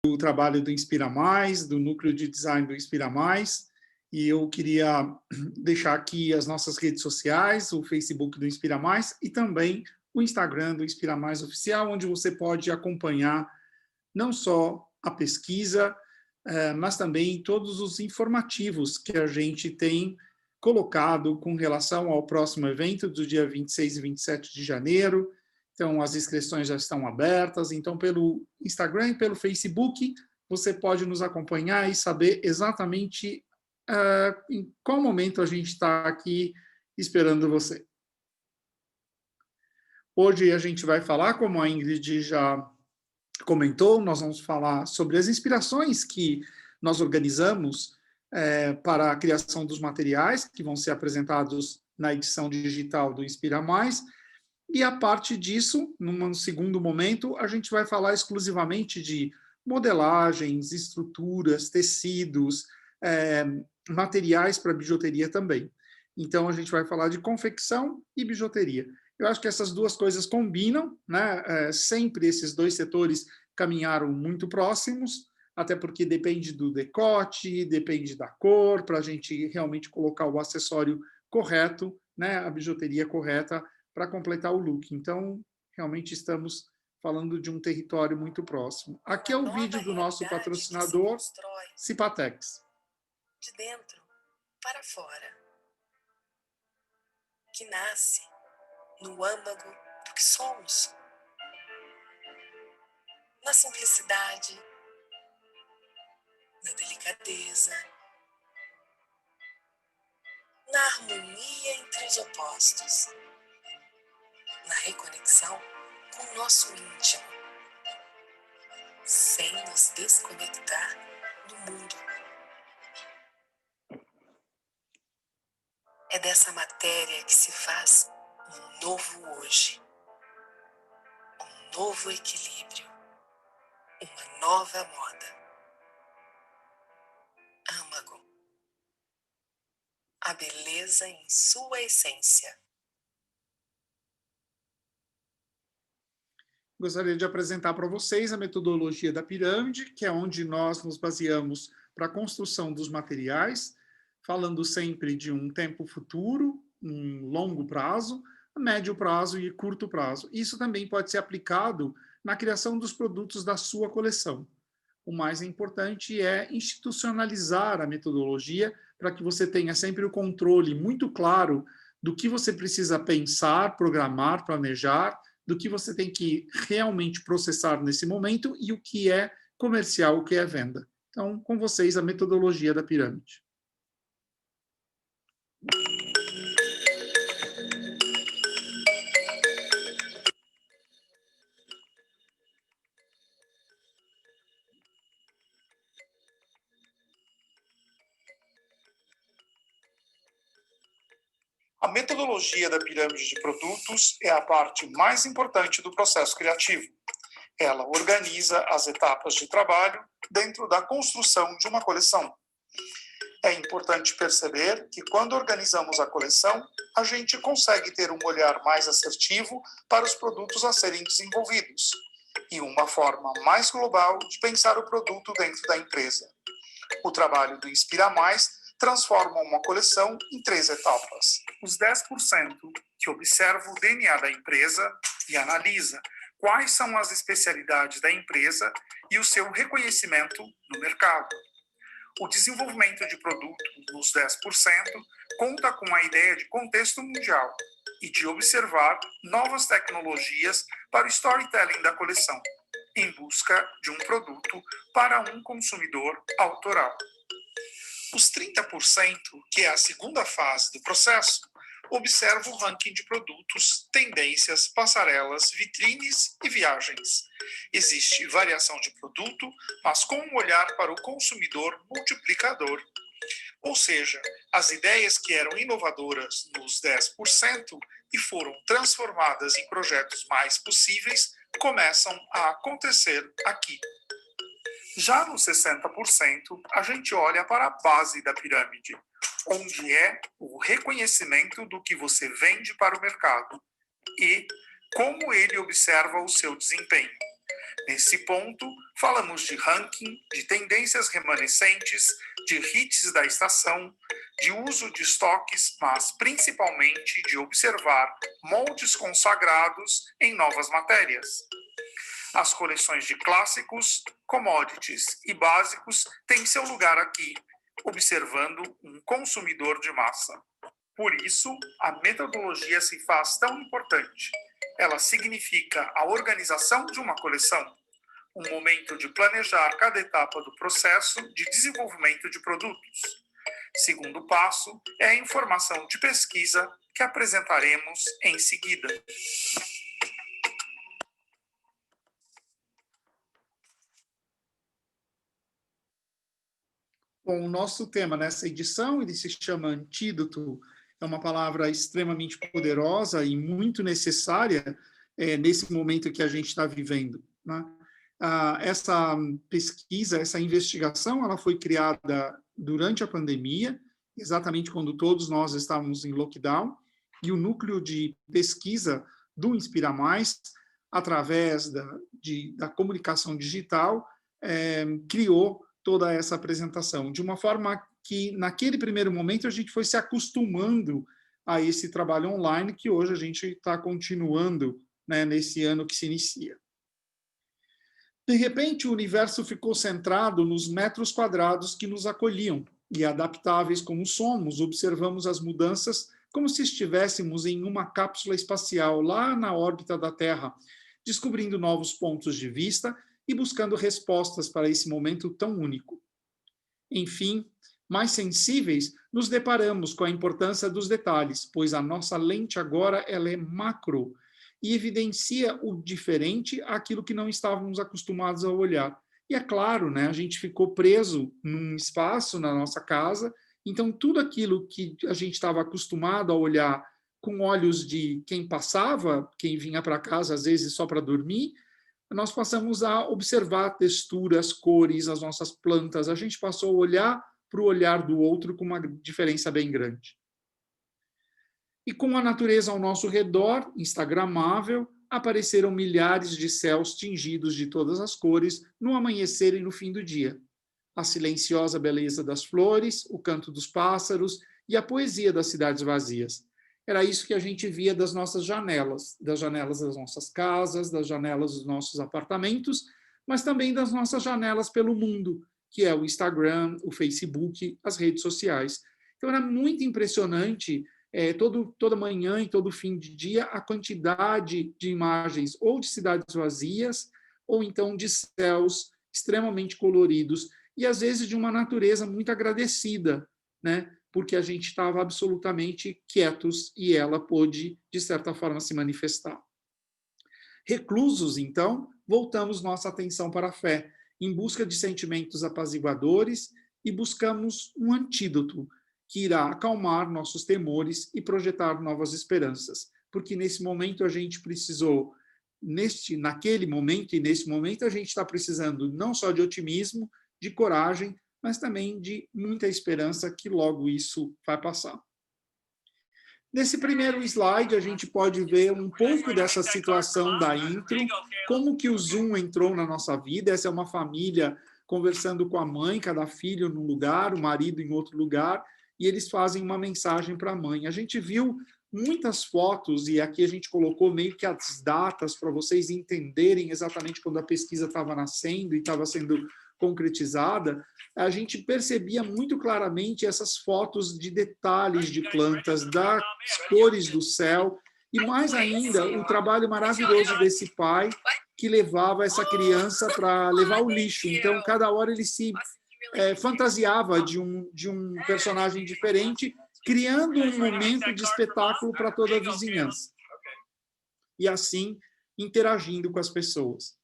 do trabalho do Inspira Mais, do núcleo de design do Inspira Mais, e eu queria deixar aqui as nossas redes sociais, o Facebook do Inspira Mais e também o Instagram do Inspira Mais Oficial, onde você pode acompanhar não só a pesquisa, mas também todos os informativos que a gente tem colocado com relação ao próximo evento do dia 26 e 27 de janeiro. Então, as inscrições já estão abertas. Então, pelo Instagram e pelo Facebook, você pode nos acompanhar e saber exatamente em qual momento a gente está aqui esperando você. Hoje a gente vai falar, como a Ingrid já comentou, nós vamos falar sobre as inspirações que nós organizamos para a criação dos materiais que vão ser apresentados na edição digital do Inspira Mais. E a parte disso, num segundo momento, a gente vai falar exclusivamente de modelagens, estruturas, tecidos, materiais para bijuteria também. Então, a gente vai falar de confecção e bijuteria. Eu acho que essas duas coisas combinam, né? Sempre esses dois setores caminharam muito próximos, até porque depende do decote, depende da cor, para a gente realmente colocar o acessório correto, né? A bijuteria correta, para completar o look. Então, realmente estamos falando de um território muito próximo. Aqui é o vídeo do nosso patrocinador, Cipatex. De dentro para fora. Que nasce no âmago do que somos. Na simplicidade, na delicadeza, na harmonia entre os opostos, na reconexão com o nosso íntimo, sem nos desconectar do mundo. É dessa matéria que se faz um novo hoje, um novo equilíbrio, uma nova moda. Âmago. A beleza em sua essência. Gostaria de apresentar para vocês a metodologia da pirâmide, que é onde nós nos baseamos para a construção dos materiais, falando sempre de um tempo futuro, um longo prazo, médio prazo e curto prazo. Isso também pode ser aplicado na criação dos produtos da sua coleção. O mais importante é institucionalizar a metodologia para que você tenha sempre o controle muito claro do que você precisa pensar, programar, planejar, do que você tem que realmente processar nesse momento e o que é comercial, o que é venda. Então, com vocês, a metodologia da pirâmide. A metodologia da pirâmide de produtos é a parte mais importante do processo criativo. Ela organiza as etapas de trabalho dentro da construção de uma coleção. É importante perceber que, quando organizamos a coleção, a gente consegue ter um olhar mais assertivo para os produtos a serem desenvolvidos e uma forma mais global de pensar o produto dentro da empresa. O trabalho do Inspira Mais transforma uma coleção em 3 etapas. Os 10% que observa o DNA da empresa e analisa quais são as especialidades da empresa e o seu reconhecimento no mercado. O desenvolvimento de produtos nos 10% conta com a ideia de contexto mundial e de observar novas tecnologias para o storytelling da coleção, em busca de um produto para um consumidor autoral. Os 30%, que é a segunda fase do processo, observa o ranking de produtos, tendências, passarelas, vitrines e viagens. Existe variação de produto, mas com um olhar para o consumidor multiplicador. Ou seja, as ideias que eram inovadoras nos 10% e foram transformadas em projetos mais possíveis começam a acontecer aqui. Já nos 60%, a gente olha para a base da pirâmide, onde é o reconhecimento do que você vende para o mercado e como ele observa o seu desempenho. Nesse ponto, falamos de ranking, de tendências remanescentes, de hits da estação, de uso de estoques, mas principalmente de observar moldes consagrados em novas matérias. As coleções de clássicos, commodities e básicos têm seu lugar aqui, observando um consumidor de massa. Por isso, a metodologia se faz tão importante. Ela significa a organização de uma coleção, um momento de planejar cada etapa do processo de desenvolvimento de produtos. Segundo passo é a informação de pesquisa que apresentaremos em seguida. Bom, o nosso tema nessa edição, ele se chama Antídoto, é uma palavra extremamente poderosa e muito necessária nesse momento que a gente está vivendo, né? Essa pesquisa, essa investigação, ela foi criada durante a pandemia, exatamente quando todos nós estávamos em lockdown, e o núcleo de pesquisa do Inspira Mais, através da comunicação digital, criou toda essa apresentação, de uma forma que, naquele primeiro momento, a gente foi se acostumando a esse trabalho online, que hoje a gente está continuando, né, nesse ano que se inicia. De repente, o universo ficou centrado nos metros quadrados que nos acolhiam, e adaptáveis como somos, observamos as mudanças como se estivéssemos em uma cápsula espacial lá na órbita da Terra, descobrindo novos pontos de vista e buscando respostas para esse momento tão único. Enfim, mais sensíveis, nos deparamos com a importância dos detalhes, pois a nossa lente agora ela é macro e evidencia o diferente àquilo que não estávamos acostumados a olhar. E é claro, né, a gente ficou preso num espaço na nossa casa, então tudo aquilo que a gente estava acostumado a olhar com olhos de quem passava, quem vinha para casa às vezes só para dormir, nós passamos a observar texturas, cores, as nossas plantas, a gente passou a olhar para o olhar do outro com uma diferença bem grande. E com a natureza ao nosso redor, instagramável, apareceram milhares de céus tingidos de todas as cores no amanhecer e no fim do dia. A silenciosa beleza das flores, o canto dos pássaros e a poesia das cidades vazias. Era isso que a gente via das nossas janelas, das janelas das nossas casas, das janelas dos nossos apartamentos, mas também das nossas janelas pelo mundo, que é o Instagram, o Facebook, as redes sociais. Então era muito impressionante, toda manhã e todo fim de dia, a quantidade de imagens ou de cidades vazias, ou então de céus extremamente coloridos, e às vezes de uma natureza muito agradecida, né? Porque a gente estava absolutamente quietos e ela pôde, de certa forma, se manifestar. Reclusos, então, voltamos nossa atenção para a fé, em busca de sentimentos apaziguadores e buscamos um antídoto que irá acalmar nossos temores e projetar novas esperanças. Porque nesse momento a gente precisou, naquele momento e nesse momento, a gente está precisando não só de otimismo, de coragem, mas também de muita esperança que logo isso vai passar. Nesse primeiro slide, a gente pode ver um pouco dessa situação da intro, como que o Zoom entrou na nossa vida. Essa é uma família conversando com a mãe, cada filho num lugar, o marido em outro lugar, e eles fazem uma mensagem para a mãe. A gente viu muitas fotos, e aqui a gente colocou meio que as datas para vocês entenderem exatamente quando a pesquisa estava nascendo e estava sendo concretizada. A gente percebia muito claramente essas fotos de detalhes de plantas, das cores do céu, e mais ainda, o trabalho maravilhoso desse pai que levava essa criança para levar o lixo. Então, cada hora ele se fantasiava de um personagem diferente, criando um momento de espetáculo para toda a vizinhança. E assim, interagindo com as pessoas.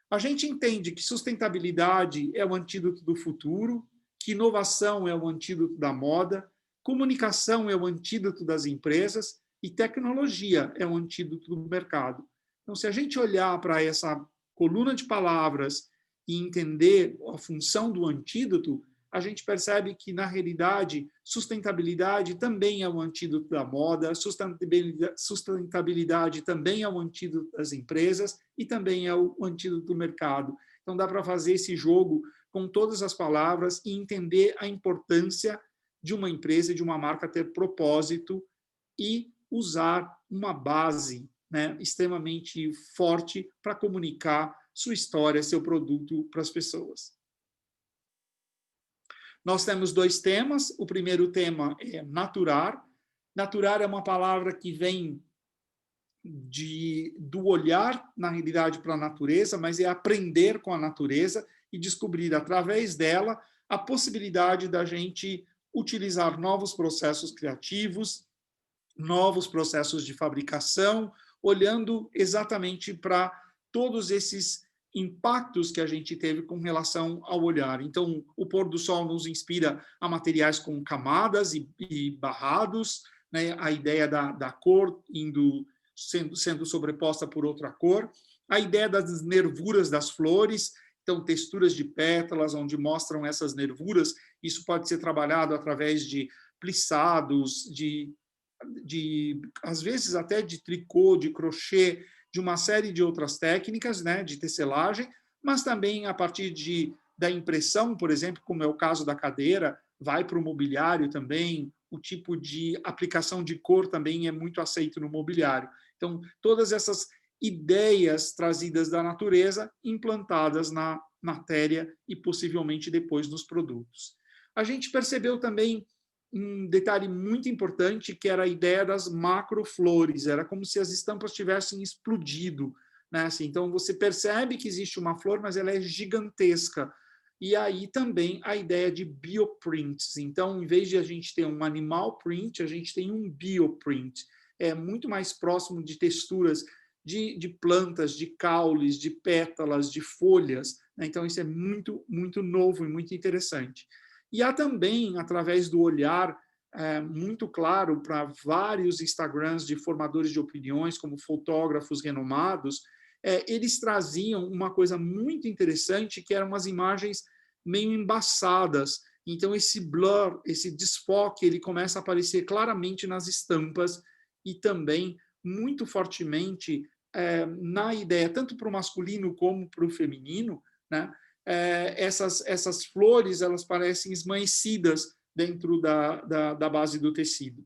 A gente entende que sustentabilidade é o antídoto do futuro, que inovação é o antídoto da moda, comunicação é o antídoto das empresas e tecnologia é o antídoto do mercado. Então, se a gente olhar para essa coluna de palavras e entender a função do antídoto, a gente percebe que, na realidade, sustentabilidade também é um antídoto da moda, sustentabilidade também é um antídoto das empresas e também é o antídoto do mercado. Então, dá para fazer esse jogo com todas as palavras e entender a importância de uma empresa e de uma marca ter propósito e usar uma base, né, extremamente forte para comunicar sua história, seu produto para as pessoas. Nós temos 2 temas. O primeiro tema é naturar. Naturar é uma palavra que vem do olhar, na realidade, para a natureza, mas é aprender com a natureza e descobrir, através dela, a possibilidade da gente utilizar novos processos criativos, novos processos de fabricação, olhando exatamente para todos esses impactos que a gente teve com relação ao olhar. Então, o pôr do sol nos inspira a materiais com camadas e barrados, né? A ideia da cor sendo sobreposta por outra cor, a ideia das nervuras das flores, então texturas de pétalas, onde mostram essas nervuras. Isso pode ser trabalhado através de plissados, às vezes até de tricô, de crochê, de uma série de outras técnicas, né, de tecelagem, mas também a partir da impressão, por exemplo, como é o caso da cadeira, vai para o mobiliário também, o tipo de aplicação de cor também é muito aceito no mobiliário. Então, todas essas ideias trazidas da natureza, implantadas na matéria e possivelmente depois nos produtos. A gente percebeu também um detalhe muito importante, que era a ideia das macroflores. Era como se as estampas tivessem explodido, né? Assim, então, você percebe que existe uma flor, mas ela é gigantesca. E aí também a ideia de bioprints. Então, em vez de a gente ter um animal print, a gente tem um bioprint. É muito mais próximo de texturas de plantas, de caules, de pétalas, de folhas, né? Então, isso é muito, muito novo e muito interessante. E há também, através do olhar muito claro para vários Instagrams de formadores de opiniões, como fotógrafos renomados, eles traziam uma coisa muito interessante, que eram umas imagens meio embaçadas. Então, esse blur, esse desfoque, ele começa a aparecer claramente nas estampas e também muito fortemente na ideia, tanto para o masculino como para o feminino, né? Essas flores, elas parecem esmaecidas dentro da base do tecido.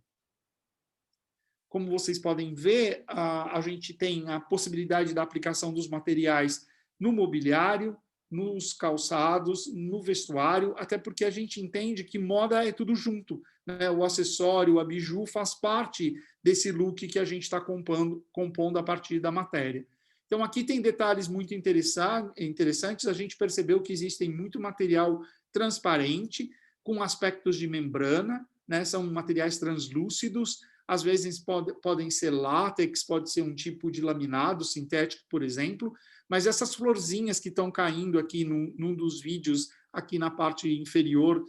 Como vocês podem ver, a gente tem a possibilidade da aplicação dos materiais no mobiliário, nos calçados, no vestuário, até porque a gente entende que moda é tudo junto, né? O acessório, a biju faz parte desse look que a gente está compondo a partir da matéria. Então, aqui tem detalhes muito interessantes. A gente percebeu que existem muito material transparente, com aspectos de membrana, né? São materiais translúcidos, às vezes podem ser látex, pode ser um tipo de laminado sintético, por exemplo, mas essas florzinhas que estão caindo aqui num dos vídeos, aqui na parte inferior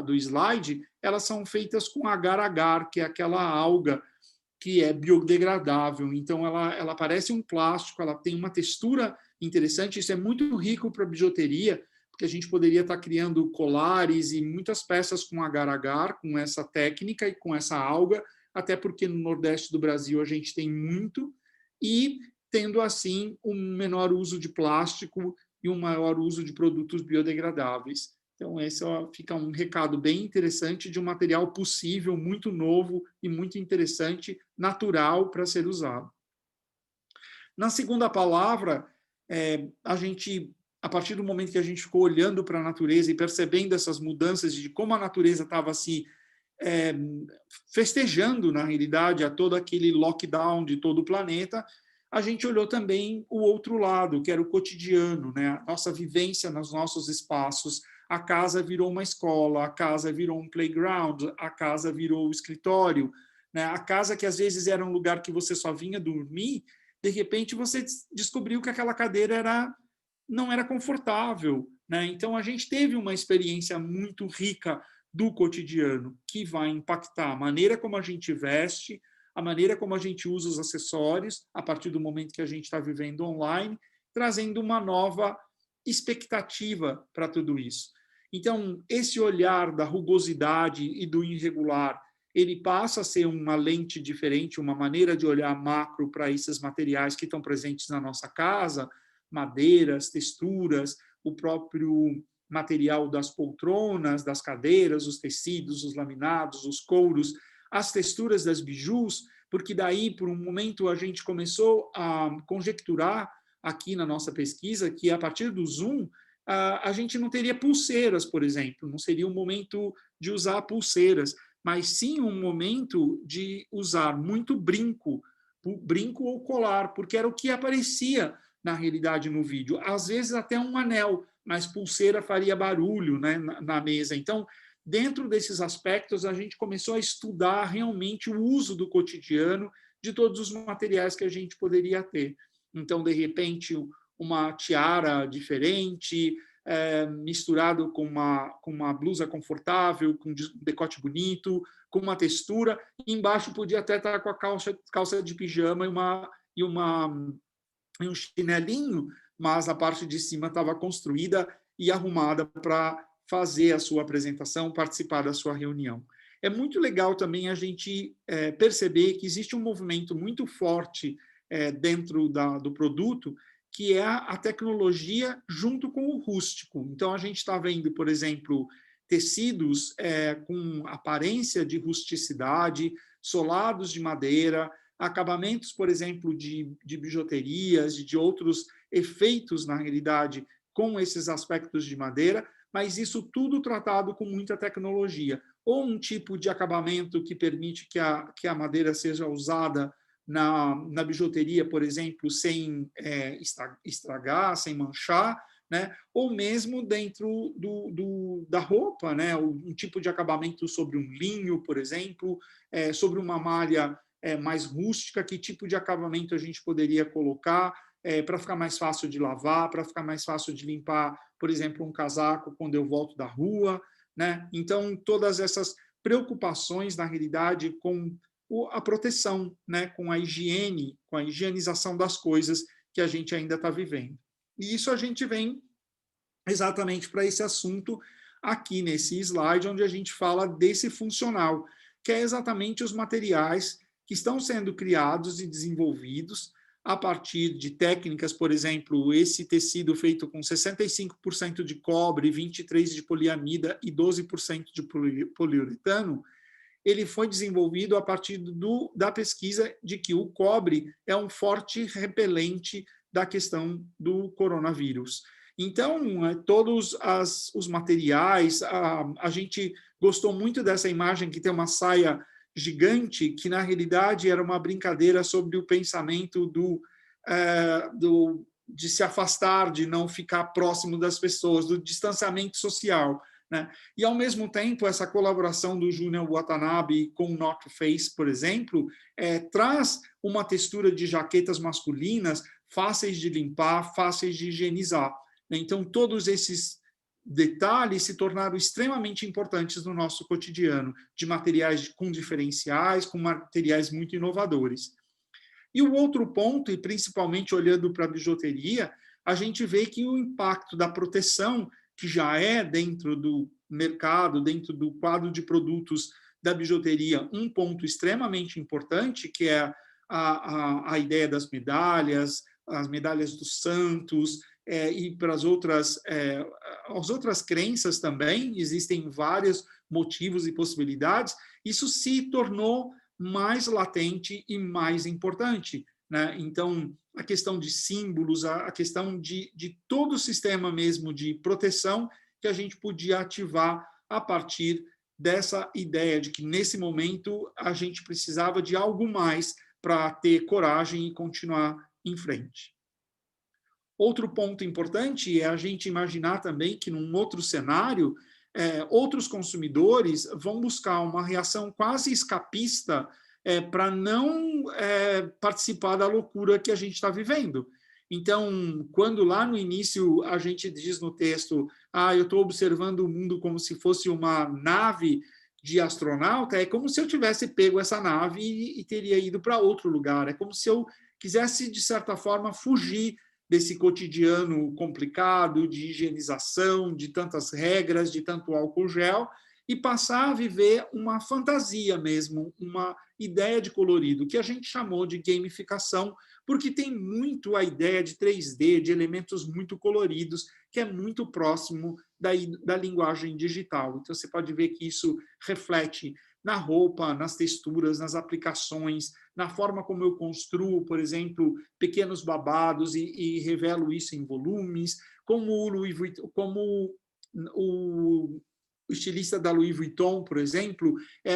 do slide, elas são feitas com agar-agar, que é aquela alga que é biodegradável. Então, ela parece um plástico, ela tem uma textura interessante. Isso é muito rico para bijuteria, porque a gente poderia estar criando colares e muitas peças com agar-agar, com essa técnica e com essa alga, até porque no Nordeste do Brasil a gente tem muito, e tendo, assim, um menor uso de plástico e um maior uso de produtos biodegradáveis. Então, esse fica um recado bem interessante de um material possível, muito novo e muito interessante, natural para ser usado. Na segunda palavra, a partir do momento que a gente ficou olhando para a natureza e percebendo essas mudanças de como a natureza estava se festejando, na realidade, a todo aquele lockdown de todo o planeta, a gente olhou também o outro lado, que era o cotidiano, né? A nossa vivência nos nossos espaços. A casa virou uma escola, a casa virou um playground, a casa virou um escritório, né? A casa, que às vezes era um lugar que você só vinha dormir, de repente você descobriu que aquela cadeira não era confortável, né? Então, a gente teve uma experiência muito rica do cotidiano, que vai impactar a maneira como a gente veste, a maneira como a gente usa os acessórios, a partir do momento que a gente está vivendo online, trazendo uma nova expectativa para tudo isso. Então, esse olhar da rugosidade e do irregular, ele passa a ser uma lente diferente, uma maneira de olhar macro para esses materiais que estão presentes na nossa casa, madeiras, texturas, o próprio material das poltronas, das cadeiras, os tecidos, os laminados, os couros, as texturas das bijus, porque daí, por um momento, a gente começou a conjecturar aqui na nossa pesquisa que, a partir do Zoom, a gente não teria pulseiras, por exemplo, não seria um momento de usar pulseiras, mas sim um momento de usar muito brinco ou colar, porque era o que aparecia na realidade no vídeo. Às vezes até um anel, mas pulseira faria barulho, né, na mesa. Então, dentro desses aspectos, a gente começou a estudar realmente o uso do cotidiano de todos os materiais que a gente poderia ter. Então, de repente, uma tiara diferente, misturado com uma blusa confortável, com um decote bonito, com uma textura. Embaixo podia até estar com a calça de pijama e um chinelinho, mas a parte de cima estava construída e arrumada para fazer a sua apresentação, participar da sua reunião. É muito legal também a gente perceber que existe um movimento muito forte dentro do produto, que é a tecnologia junto com o rústico. Então, a gente está vendo, por exemplo, tecidos com aparência de rusticidade, solados de madeira, acabamentos, por exemplo, de bijuterias, de outros efeitos, na realidade, com esses aspectos de madeira, mas isso tudo tratado com muita tecnologia. Ou um tipo de acabamento que permite que a madeira seja usada na bijuteria, por exemplo, sem estragar, sem manchar, né? Ou mesmo dentro da roupa, né? Um tipo de acabamento sobre um linho, por exemplo, sobre uma malha mais rústica, que tipo de acabamento a gente poderia colocar para ficar mais fácil de lavar, para ficar mais fácil de limpar, por exemplo, um casaco quando eu volto da rua, né? Então, todas essas preocupações, na realidade, com a proteção, né? Com a higiene, com a higienização das coisas que a gente ainda está vivendo. E isso a gente vem exatamente para esse assunto aqui nesse slide, onde a gente fala desse funcional, que é exatamente os materiais que estão sendo criados e desenvolvidos a partir de técnicas, por exemplo, esse tecido feito com 65% de cobre, 23% de poliamida e 12% de poliuretano, ele foi desenvolvido a partir da pesquisa de que o cobre é um forte repelente da questão do coronavírus. Então, todos os materiais, a gente gostou muito dessa imagem que tem uma saia gigante, que na realidade era uma brincadeira sobre o pensamento de se afastar, de não ficar próximo das pessoas, do distanciamento social, né? E, ao mesmo tempo, essa colaboração do Júnior Watanabe com o North Face, por exemplo, traz uma textura de jaquetas masculinas fáceis de limpar, fáceis de higienizar. Então, todos esses detalhes se tornaram extremamente importantes no nosso cotidiano, de materiais com diferenciais, com materiais muito inovadores. E o outro ponto, e principalmente olhando para a bijuteria, a gente vê que o impacto da proteção, que já é dentro do mercado, dentro do quadro de produtos da bijuteria, um ponto extremamente importante, que é a ideia das medalhas, as medalhas dos santos, e para as outras crenças também, existem vários motivos e possibilidades, isso se tornou mais latente e mais importante, né? Então, a questão de símbolos, a questão de todo o sistema mesmo de proteção que a gente podia ativar a partir dessa ideia de que, nesse momento, a gente precisava de algo mais para ter coragem e continuar em frente. Outro ponto importante é a gente imaginar também que, num outro cenário, outros consumidores vão buscar uma reação quase escapista para não participar da loucura que a gente está vivendo. Então, quando lá no início a gente diz no texto, eu estou observando o mundo como se fosse uma nave de astronauta, é como se eu tivesse pego essa nave e teria ido para outro lugar. É como se eu quisesse, de certa forma, fugir desse cotidiano complicado, de higienização, de tantas regras, de tanto álcool gel, e passar a viver uma fantasia mesmo, uma ideia de colorido, que a gente chamou de gamificação, porque tem muito a ideia de 3D, de elementos muito coloridos, que é muito próximo da linguagem digital. Então, você pode ver que isso reflete na roupa, nas texturas, nas aplicações, na forma como eu construo, por exemplo, pequenos babados e revelo isso em volumes, como o Louis Vuitton, como o estilista da Louis Vuitton, por exemplo,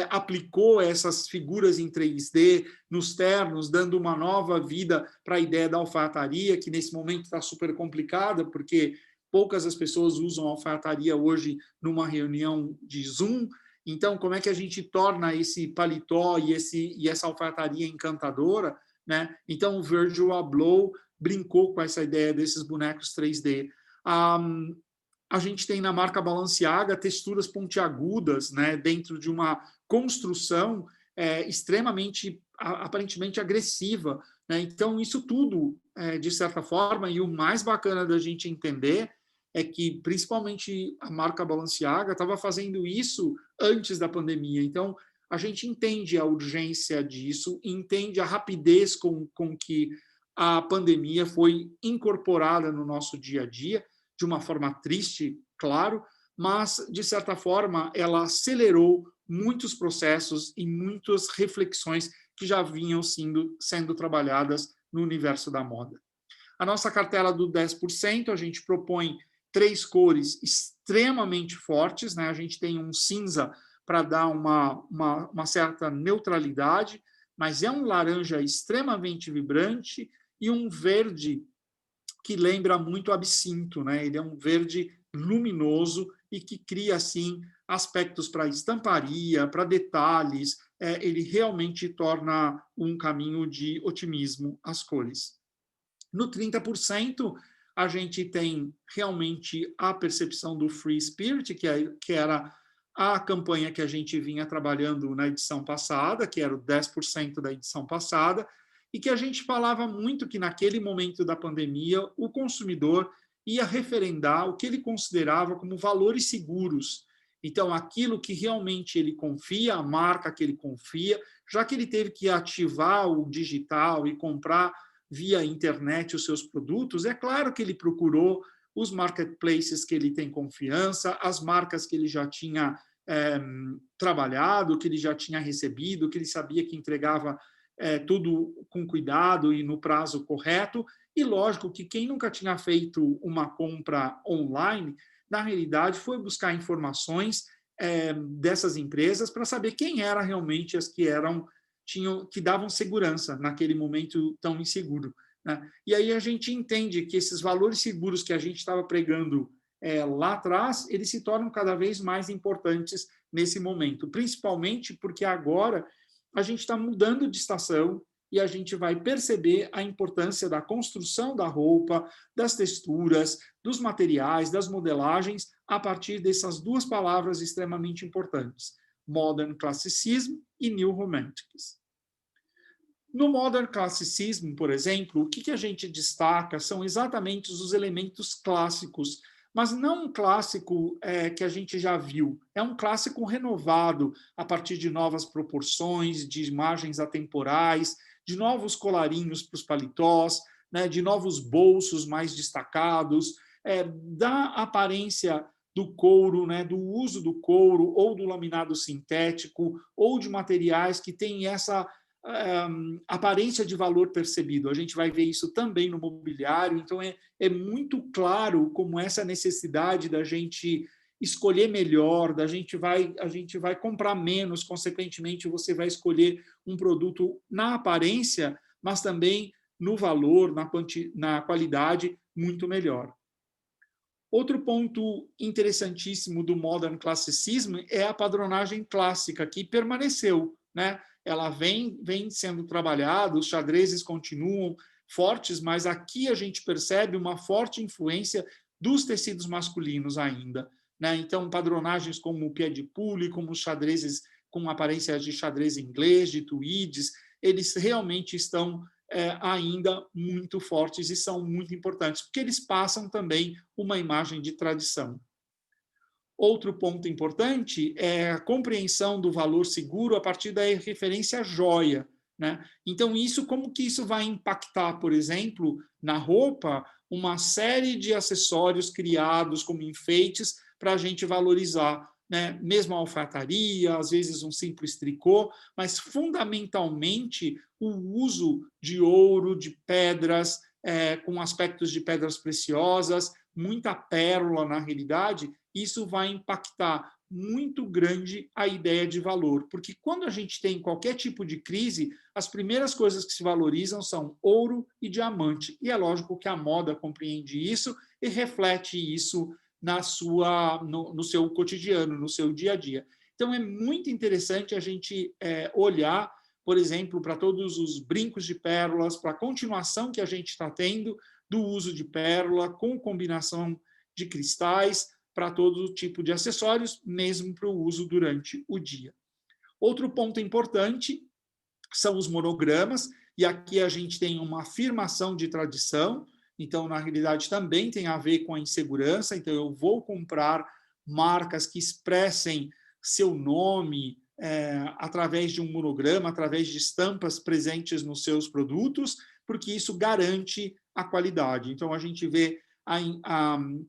aplicou essas figuras em 3D nos ternos, dando uma nova vida para a ideia da alfaiataria, que nesse momento está super complicada, porque poucas as pessoas usam alfaiataria hoje numa reunião de Zoom. Então, como é que a gente torna esse paletó e essa alfaiataria encantadora, né? Então, o Virgil Abloh brincou com essa ideia desses bonecos 3D. A gente tem na marca Balenciaga texturas pontiagudas, né, dentro de uma construção extremamente, aparentemente agressiva, né? Então, isso tudo, de certa forma, e o mais bacana da gente entender é que, principalmente, a marca Balenciaga estava fazendo isso antes da pandemia. Então, a gente entende a urgência disso, entende a rapidez com que a pandemia foi incorporada no nosso dia a dia, de uma forma triste, claro, mas, de certa forma, ela acelerou muitos processos e muitas reflexões que já vinham sendo trabalhadas no universo da moda. A nossa cartela do 10%, a gente propõe 3 cores extremamente fortes, né? A gente tem um cinza para dar uma certa neutralidade, mas é um laranja extremamente vibrante e um verde que lembra muito absinto, né? Ele é um verde luminoso e que cria, assim, aspectos para estamparia, para detalhes. Ele realmente torna um caminho de otimismo as cores. No 30%, a gente tem realmente a percepção do Free Spirit, que era a campanha que a gente vinha trabalhando na edição passada, que era o 10% da edição passada, e que a gente falava muito que, naquele momento da pandemia, o consumidor ia referendar o que ele considerava como valores seguros. Então, aquilo que realmente ele confia, a marca que ele confia, já que ele teve que ativar o digital e comprar via internet os seus produtos, é claro que ele procurou os marketplaces que ele tem confiança, as marcas que ele já tinha trabalhado, que ele já tinha recebido, que ele sabia que entregava tudo com cuidado e no prazo correto. E, lógico, que quem nunca tinha feito uma compra online, na realidade, foi buscar informações dessas empresas para saber quem eram realmente as que davam segurança naquele momento tão inseguro, né? E aí a gente entende que esses valores seguros que a gente estava pregando lá atrás, eles se tornam cada vez mais importantes nesse momento, principalmente porque agora a gente está mudando de estação e a gente vai perceber a importância da construção da roupa, das texturas, dos materiais, das modelagens, a partir dessas 2 palavras extremamente importantes: Modern Classicism e New Romantics. No Modern Classicism, por exemplo, o que a gente destaca são exatamente os elementos clássicos, mas não um clássico que a gente já viu, é um clássico renovado a partir de novas proporções, de imagens atemporais, de novos colarinhos para os paletós, né, de novos bolsos mais destacados, da aparência do couro, né, do uso do couro ou do laminado sintético ou de materiais que têm essa aparência de valor percebido. A gente vai ver isso também no mobiliário, então é muito claro como essa necessidade da gente escolher melhor, a gente vai comprar menos, consequentemente você vai escolher um produto na aparência, mas também no valor, na qualidade, muito melhor. Outro ponto interessantíssimo do Modern Classicism é a padronagem clássica, que permaneceu, né? Ela vem sendo trabalhada, os xadrezes continuam fortes, mas aqui a gente percebe uma forte influência dos tecidos masculinos ainda, né? Então, padronagens como o pied de pulle, como os xadrezes com aparência de xadrez inglês, de tweeds, eles realmente estão ainda muito fortes e são muito importantes, porque eles passam também uma imagem de tradição. Outro ponto importante é a compreensão do valor seguro a partir da referência à joia, né? Então, como que isso vai impactar, por exemplo, na roupa, uma série de acessórios criados como enfeites para a gente valorizar, né? Mesmo a alfaiataria, às vezes um simples tricô, mas fundamentalmente o uso de ouro, de pedras, com aspectos de pedras preciosas, muita pérola na realidade. Isso vai impactar muito grande a ideia de valor, porque quando a gente tem qualquer tipo de crise, as primeiras coisas que se valorizam são ouro e diamante, e é lógico que a moda compreende isso e reflete isso no seu cotidiano, no seu dia a dia. Então, é muito interessante a gente olhar, por exemplo, para todos os brincos de pérolas, para a continuação que a gente está tendo do uso de pérola com combinação de cristais, para todo tipo de acessórios, mesmo para o uso durante o dia. Outro ponto importante são os monogramas, e aqui a gente tem uma afirmação de tradição, então, na realidade, também tem a ver com a insegurança, então eu vou comprar marcas que expressem seu nome através de um monograma, através de estampas presentes nos seus produtos, porque isso garante a qualidade. Então, a gente vê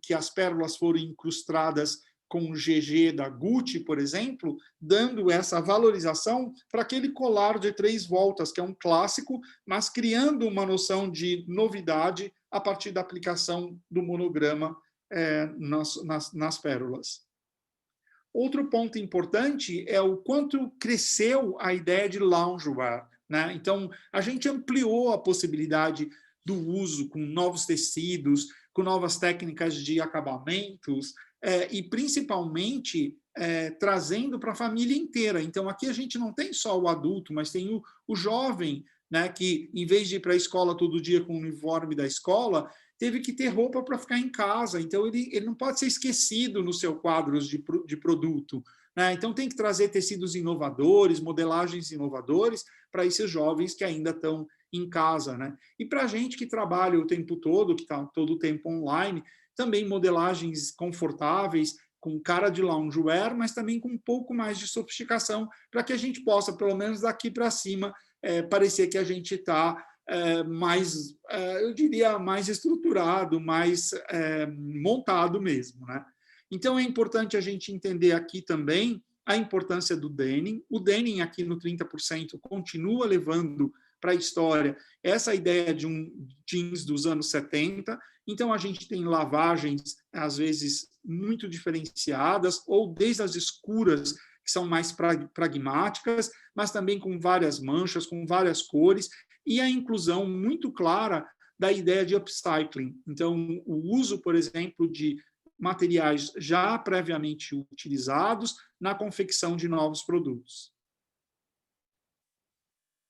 que as pérolas foram incrustadas com o GG da Gucci, por exemplo, dando essa valorização para aquele colar de 3 voltas, que é um clássico, mas criando uma noção de novidade a partir da aplicação do monograma nas pérolas. Outro ponto importante é o quanto cresceu a ideia de loungewear, né? Então, a gente ampliou a possibilidade do uso com novos tecidos, com novas técnicas de acabamentos, e principalmente trazendo para a família inteira. Então, aqui a gente não tem só o adulto, mas tem o jovem, né, que, em vez de ir para a escola todo dia com o uniforme da escola, teve que ter roupa para ficar em casa. Então, ele não pode ser esquecido no seu quadro de produto, né? Então, tem que trazer tecidos inovadores, modelagens inovadores para esses jovens que ainda estão em casa, né? E para a gente que trabalha o tempo todo, que está todo o tempo online, também modelagens confortáveis, com cara de loungewear, mas também com um pouco mais de sofisticação, para que a gente possa, pelo menos daqui para cima, parecer que a gente está mais, eu diria, mais estruturado, mais montado mesmo, né? Então, é importante a gente entender aqui também a importância do denim. O denim aqui no 30% continua levando para a história essa ideia de um jeans dos anos 70. Então, a gente tem lavagens, às vezes, muito diferenciadas, ou desde as escuras, que são mais pragmáticas, mas também com várias manchas, com várias cores, e a inclusão muito clara da ideia de upcycling. Então, o uso, por exemplo, de materiais já previamente utilizados na confecção de novos produtos.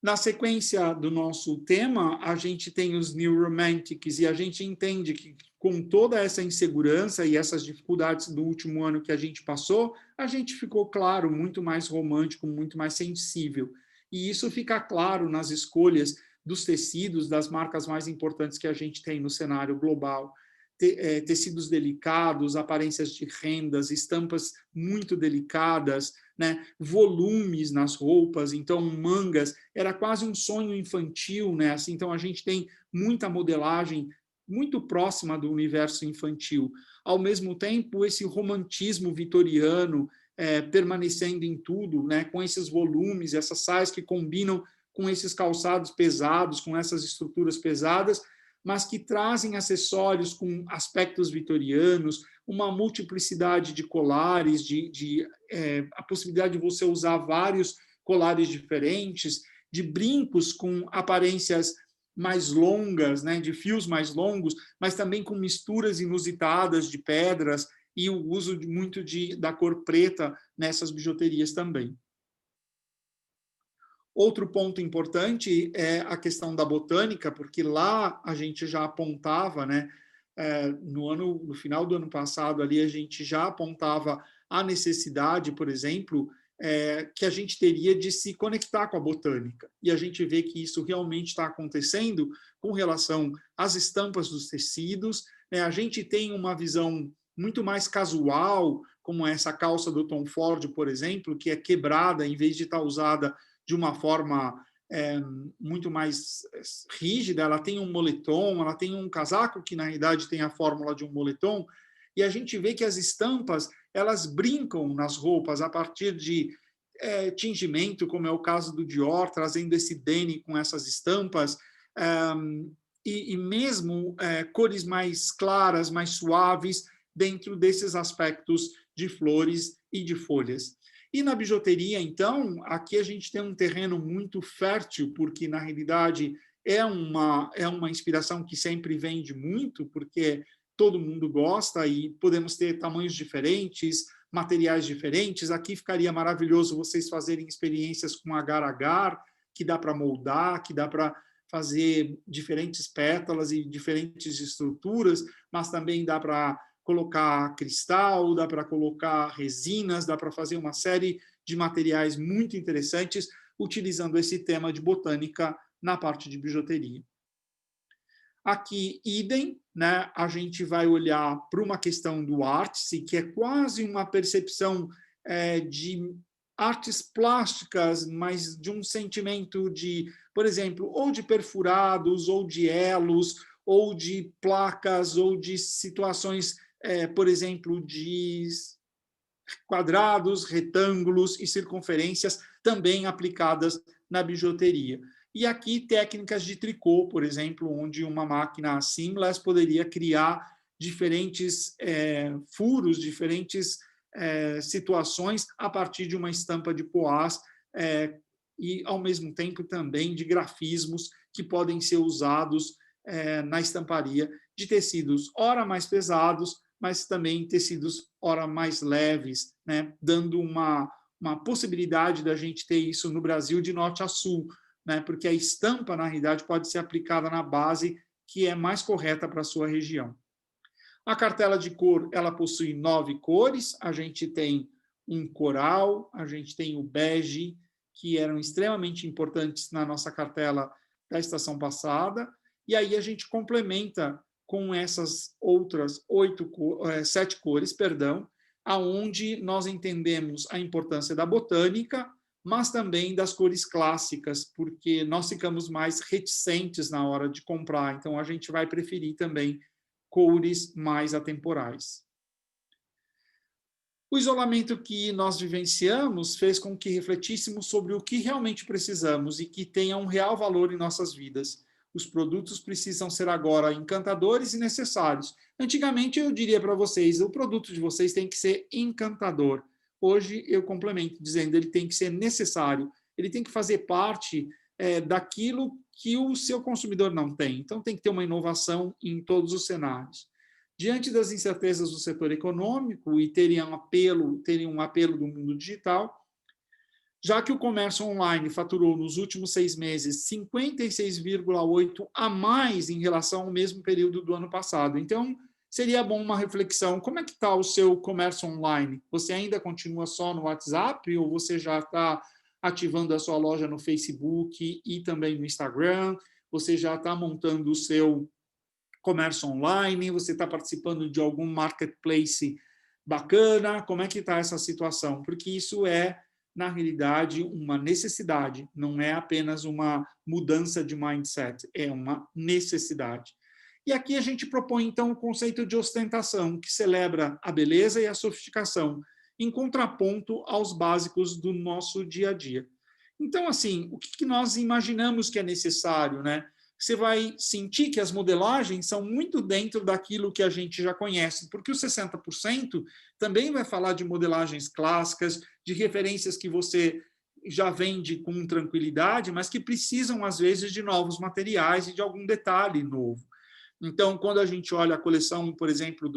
Na sequência do nosso tema, a gente tem os New Romantics, e a gente entende que, com toda essa insegurança e essas dificuldades do último ano que a gente passou, a gente ficou, claro, muito mais romântico, muito mais sensível. E isso fica claro nas escolhas dos tecidos das marcas mais importantes que a gente tem no cenário global. Tecidos delicados, aparências de rendas, estampas muito delicadas, né? Volumes nas roupas, então mangas, era quase um sonho infantil, né? Assim, então a gente tem muita modelagem muito próxima do universo infantil. Ao mesmo tempo, esse romantismo vitoriano permanecendo em tudo, né? Com esses volumes, essas saias que combinam com esses calçados pesados, com essas estruturas pesadas, mas que trazem acessórios com aspectos vitorianos, uma multiplicidade de colares, a possibilidade de você usar vários colares diferentes, de brincos com aparências mais longas, né, de fios mais longos, mas também com misturas inusitadas de pedras e o uso muito da cor preta nessas bijuterias também. Outro ponto importante é a questão da botânica, porque lá a gente já apontava, né, no final do ano passado, ali a gente já apontava a necessidade, por exemplo, que a gente teria de se conectar com a botânica. E a gente vê que isso realmente está acontecendo com relação às estampas dos tecidos. A gente tem uma visão muito mais casual, como essa calça do Tom Ford, por exemplo, que é quebrada, em vez de estar usada de uma forma muito mais rígida, ela tem um moletom, ela tem um casaco que, na realidade, tem a fórmula de um moletom, e a gente vê que as estampas, elas brincam nas roupas a partir de tingimento, como é o caso do Dior, trazendo esse denim com essas estampas, e mesmo cores mais claras, mais suaves, dentro desses aspectos de flores e de folhas. E na bijuteria, então, aqui a gente tem um terreno muito fértil, porque, na realidade, é uma inspiração que sempre vende muito, porque todo mundo gosta e podemos ter tamanhos diferentes, materiais diferentes. Aqui ficaria maravilhoso vocês fazerem experiências com agar-agar, que dá para moldar, que dá para fazer diferentes pétalas e diferentes estruturas, mas também dá para colocar cristal, dá para colocar resinas, dá para fazer uma série de materiais muito interessantes utilizando esse tema de botânica na parte de bijuteria. Aqui, idem, né? A gente vai olhar para uma questão do arte, que é quase uma percepção de artes plásticas, mas de um sentimento de, por exemplo, ou de perfurados, ou de elos, ou de placas, ou de situações, por exemplo, de quadrados, retângulos e circunferências também aplicadas na bijuteria. E aqui técnicas de tricô, por exemplo, onde uma máquina seamless poderia criar diferentes furos, diferentes situações a partir de uma estampa de poás e, ao mesmo tempo, também de grafismos que podem ser usados na estamparia de tecidos, ora mais pesados, mas também tecidos, ora mais leves, né? Dando uma possibilidade da gente ter isso no Brasil de norte a sul, né? Porque a estampa, na realidade, pode ser aplicada na base que é mais correta para a sua região. A cartela de cor, ela possui 9 cores, a gente tem um coral, a gente tem o bege, que eram extremamente importantes na nossa cartela da estação passada, e aí a gente complementa com essas outras 7 cores, aonde nós entendemos a importância da botânica, mas também das cores clássicas, porque nós ficamos mais reticentes na hora de comprar, então a gente vai preferir também cores mais atemporais. O isolamento que nós vivenciamos fez com que refletíssemos sobre o que realmente precisamos e que tenha um real valor em nossas vidas. Os produtos precisam ser agora encantadores e necessários. Antigamente, eu diria para vocês, o produto de vocês tem que ser encantador. Hoje, eu complemento dizendo, ele tem que ser necessário, ele tem que fazer parte daquilo que o seu consumidor não tem. Então, tem que ter uma inovação em todos os cenários. Diante das incertezas do setor econômico e terem um apelo do mundo digital, já que o comércio online faturou nos últimos 6 meses 56,8% a mais em relação ao mesmo período do ano passado. Então, seria bom uma reflexão. Como é que está o seu comércio online? Você ainda continua só no WhatsApp ou você já está ativando a sua loja no Facebook e também no Instagram? Você já está montando o seu comércio online? Você está participando de algum marketplace bacana? Como é que está essa situação? Porque isso é, na realidade, uma necessidade, não é apenas uma mudança de mindset, é uma necessidade. E aqui a gente propõe, então, o conceito de ostentação, que celebra a beleza e a sofisticação, em contraponto aos básicos do nosso dia a dia. Então, assim, o que nós imaginamos que é necessário, né? Você vai sentir que as modelagens são muito dentro daquilo que a gente já conhece, porque os 60% também vai falar de modelagens clássicas, de referências que você já vende com tranquilidade, mas que precisam, às vezes, de novos materiais e de algum detalhe novo. Então, quando a gente olha a coleção, por exemplo,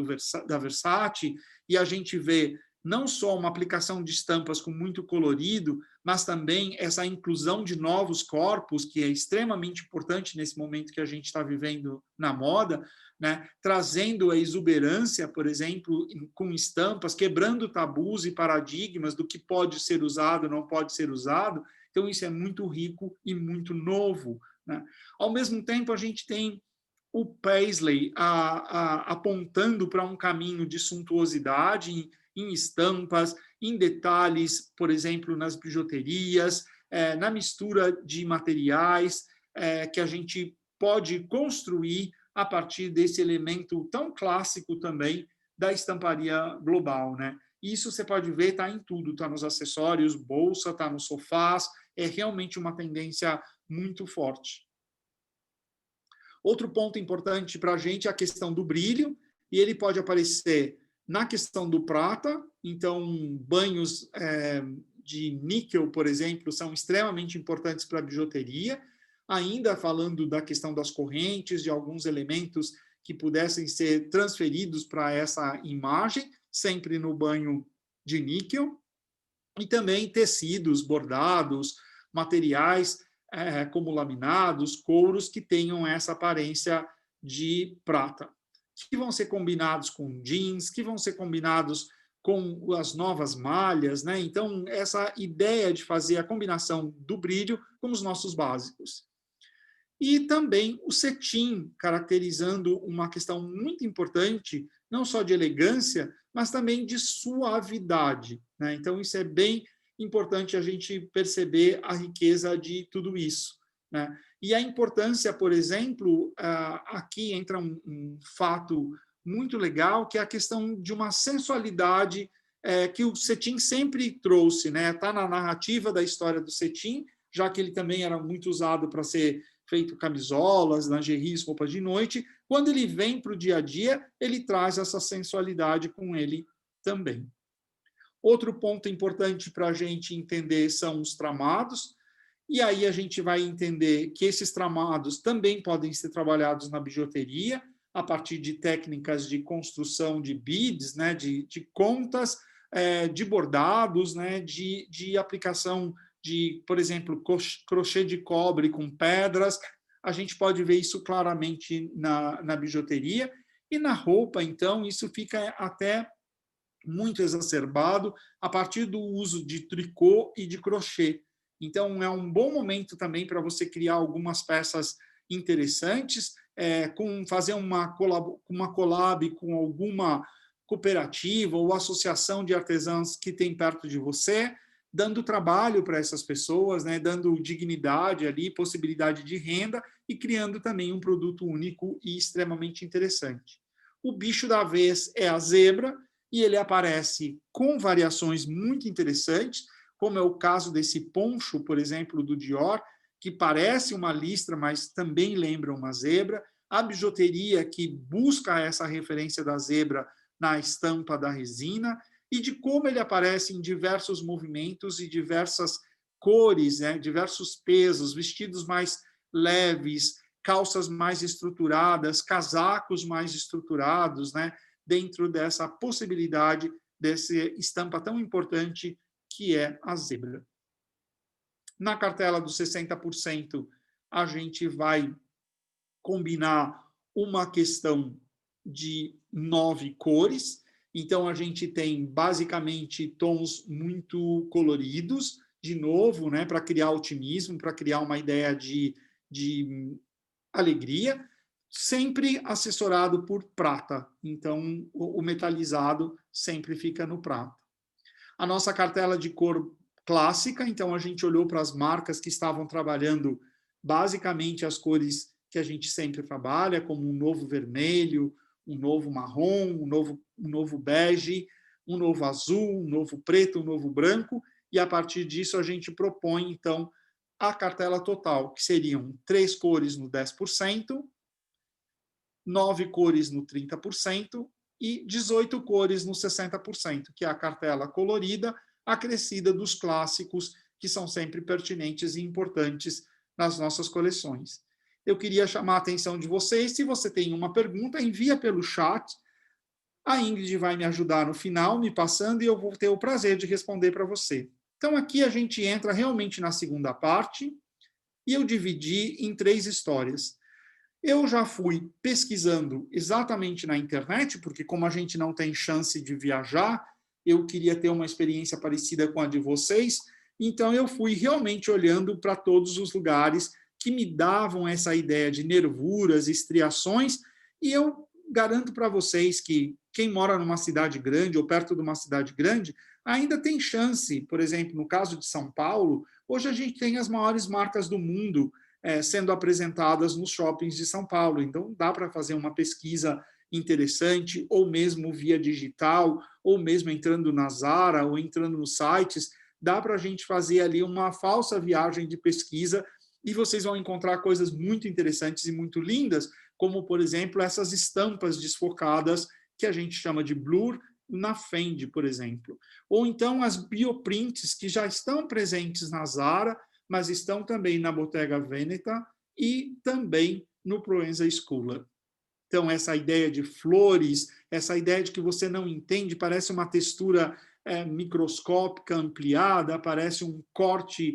da Versace, e a gente vê não só uma aplicação de estampas com muito colorido, mas também essa inclusão de novos corpos, que é extremamente importante nesse momento que a gente está vivendo na moda, né? Trazendo a exuberância, por exemplo, com estampas, quebrando tabus e paradigmas do que pode ser usado, não pode ser usado. Então, isso é muito rico e muito novo, né? Ao mesmo tempo, a gente tem o Paisley apontando para um caminho de suntuosidade em estampas, em detalhes, por exemplo, nas bijuterias, na mistura de materiais que a gente pode construir a partir desse elemento tão clássico também da estamparia global, né? Isso você pode ver, está em tudo, está nos acessórios, bolsa, está nos sofás, é realmente uma tendência muito forte. Outro ponto importante para a gente é a questão do brilho, e ele pode aparecer na questão do prata, então banhos de níquel, por exemplo, são extremamente importantes para a bijuteria, ainda falando da questão das correntes, de alguns elementos que pudessem ser transferidos para essa imagem, sempre no banho de níquel, e também tecidos, bordados, materiais como laminados, couros, que tenham essa aparência de prata, que vão ser combinados com jeans, que vão ser combinados com as novas malhas, né? Então, essa ideia de fazer a combinação do brilho com os nossos básicos. E também o cetim, caracterizando uma questão muito importante, não só de elegância, mas também de suavidade, né? Então, isso é bem importante a gente perceber a riqueza de tudo isso, né? E a importância, por exemplo, aqui entra um fato muito legal, que é a questão de uma sensualidade que o cetim sempre trouxe, né? Está na narrativa da história do cetim, já que ele também era muito usado para ser feito camisolas, lingeries, roupas de noite. Quando ele vem para o dia a dia, ele traz essa sensualidade com ele também. Outro ponto importante para a gente entender são os tramados, e aí a gente vai entender que esses tramados também podem ser trabalhados na bijuteria, a partir de técnicas de construção de beads, né, de contas, de bordados, né, de aplicação de, por exemplo, crochê de cobre com pedras. A gente pode ver isso claramente na bijuteria. E na roupa, então, isso fica até muito exacerbado a partir do uso de tricô e de crochê. Então, é um bom momento também para você criar algumas peças interessantes, fazer uma collab com alguma cooperativa ou associação de artesãos que tem perto de você, dando trabalho para essas pessoas, né, dando dignidade ali, possibilidade de renda e criando também um produto único e extremamente interessante. O bicho da vez é a zebra, e ele aparece com variações muito interessantes, como é o caso desse poncho, por exemplo, do Dior, que parece uma listra, mas também lembra uma zebra. A bijuteria que busca essa referência da zebra na estampa da resina, e de como ele aparece em diversos movimentos e diversas cores, né, diversos pesos, vestidos mais leves, calças mais estruturadas, casacos mais estruturados, né, dentro dessa possibilidade dessa estampa tão importante que é a zebra. Na cartela dos 60%, a gente vai combinar uma questão de 9 cores. Então, a gente tem, basicamente, tons muito coloridos, de novo, né, para criar otimismo, para criar uma ideia de alegria, sempre assessorado por prata. Então, o metalizado sempre fica no prata. A nossa cartela de cor clássica, então a gente olhou para as marcas que estavam trabalhando basicamente as cores que a gente sempre trabalha, como um novo vermelho, um novo marrom, um novo bege, um novo azul, um novo preto, um novo branco, e a partir disso a gente propõe, então, a cartela total, que seriam 3 cores no 10%, 9 cores no 30% e 18 cores no 60%, que é a cartela colorida, acrescida dos clássicos, que são sempre pertinentes e importantes nas nossas coleções. Eu queria chamar a atenção de vocês. Se você tem uma pergunta, envia pelo chat. A Ingrid vai me ajudar no final, me passando, e eu vou ter o prazer de responder para você. Então, aqui a gente entra realmente na segunda parte, e eu dividi em 3 histórias. Eu já fui pesquisando exatamente na internet, porque como a gente não tem chance de viajar, eu queria ter uma experiência parecida com a de vocês, então eu fui realmente olhando para todos os lugares que me davam essa ideia de nervuras, estriações, e eu garanto para vocês que quem mora numa cidade grande ou perto de uma cidade grande ainda tem chance. Por exemplo, no caso de São Paulo, hoje a gente tem as maiores marcas do mundo sendo apresentadas nos shoppings de São Paulo. Então, dá para fazer uma pesquisa interessante, ou mesmo via digital, ou mesmo entrando na Zara, ou entrando nos sites, dá para a gente fazer ali uma falsa viagem de pesquisa e vocês vão encontrar coisas muito interessantes e muito lindas, como, por exemplo, essas estampas desfocadas que a gente chama de blur na Fendi, por exemplo. Ou então as bioprints que já estão presentes na Zara, mas estão também na Bottega Veneta e também no Proenza Schouler. Então, essa ideia de flores, essa ideia de que você não entende, parece uma textura microscópica ampliada, parece um corte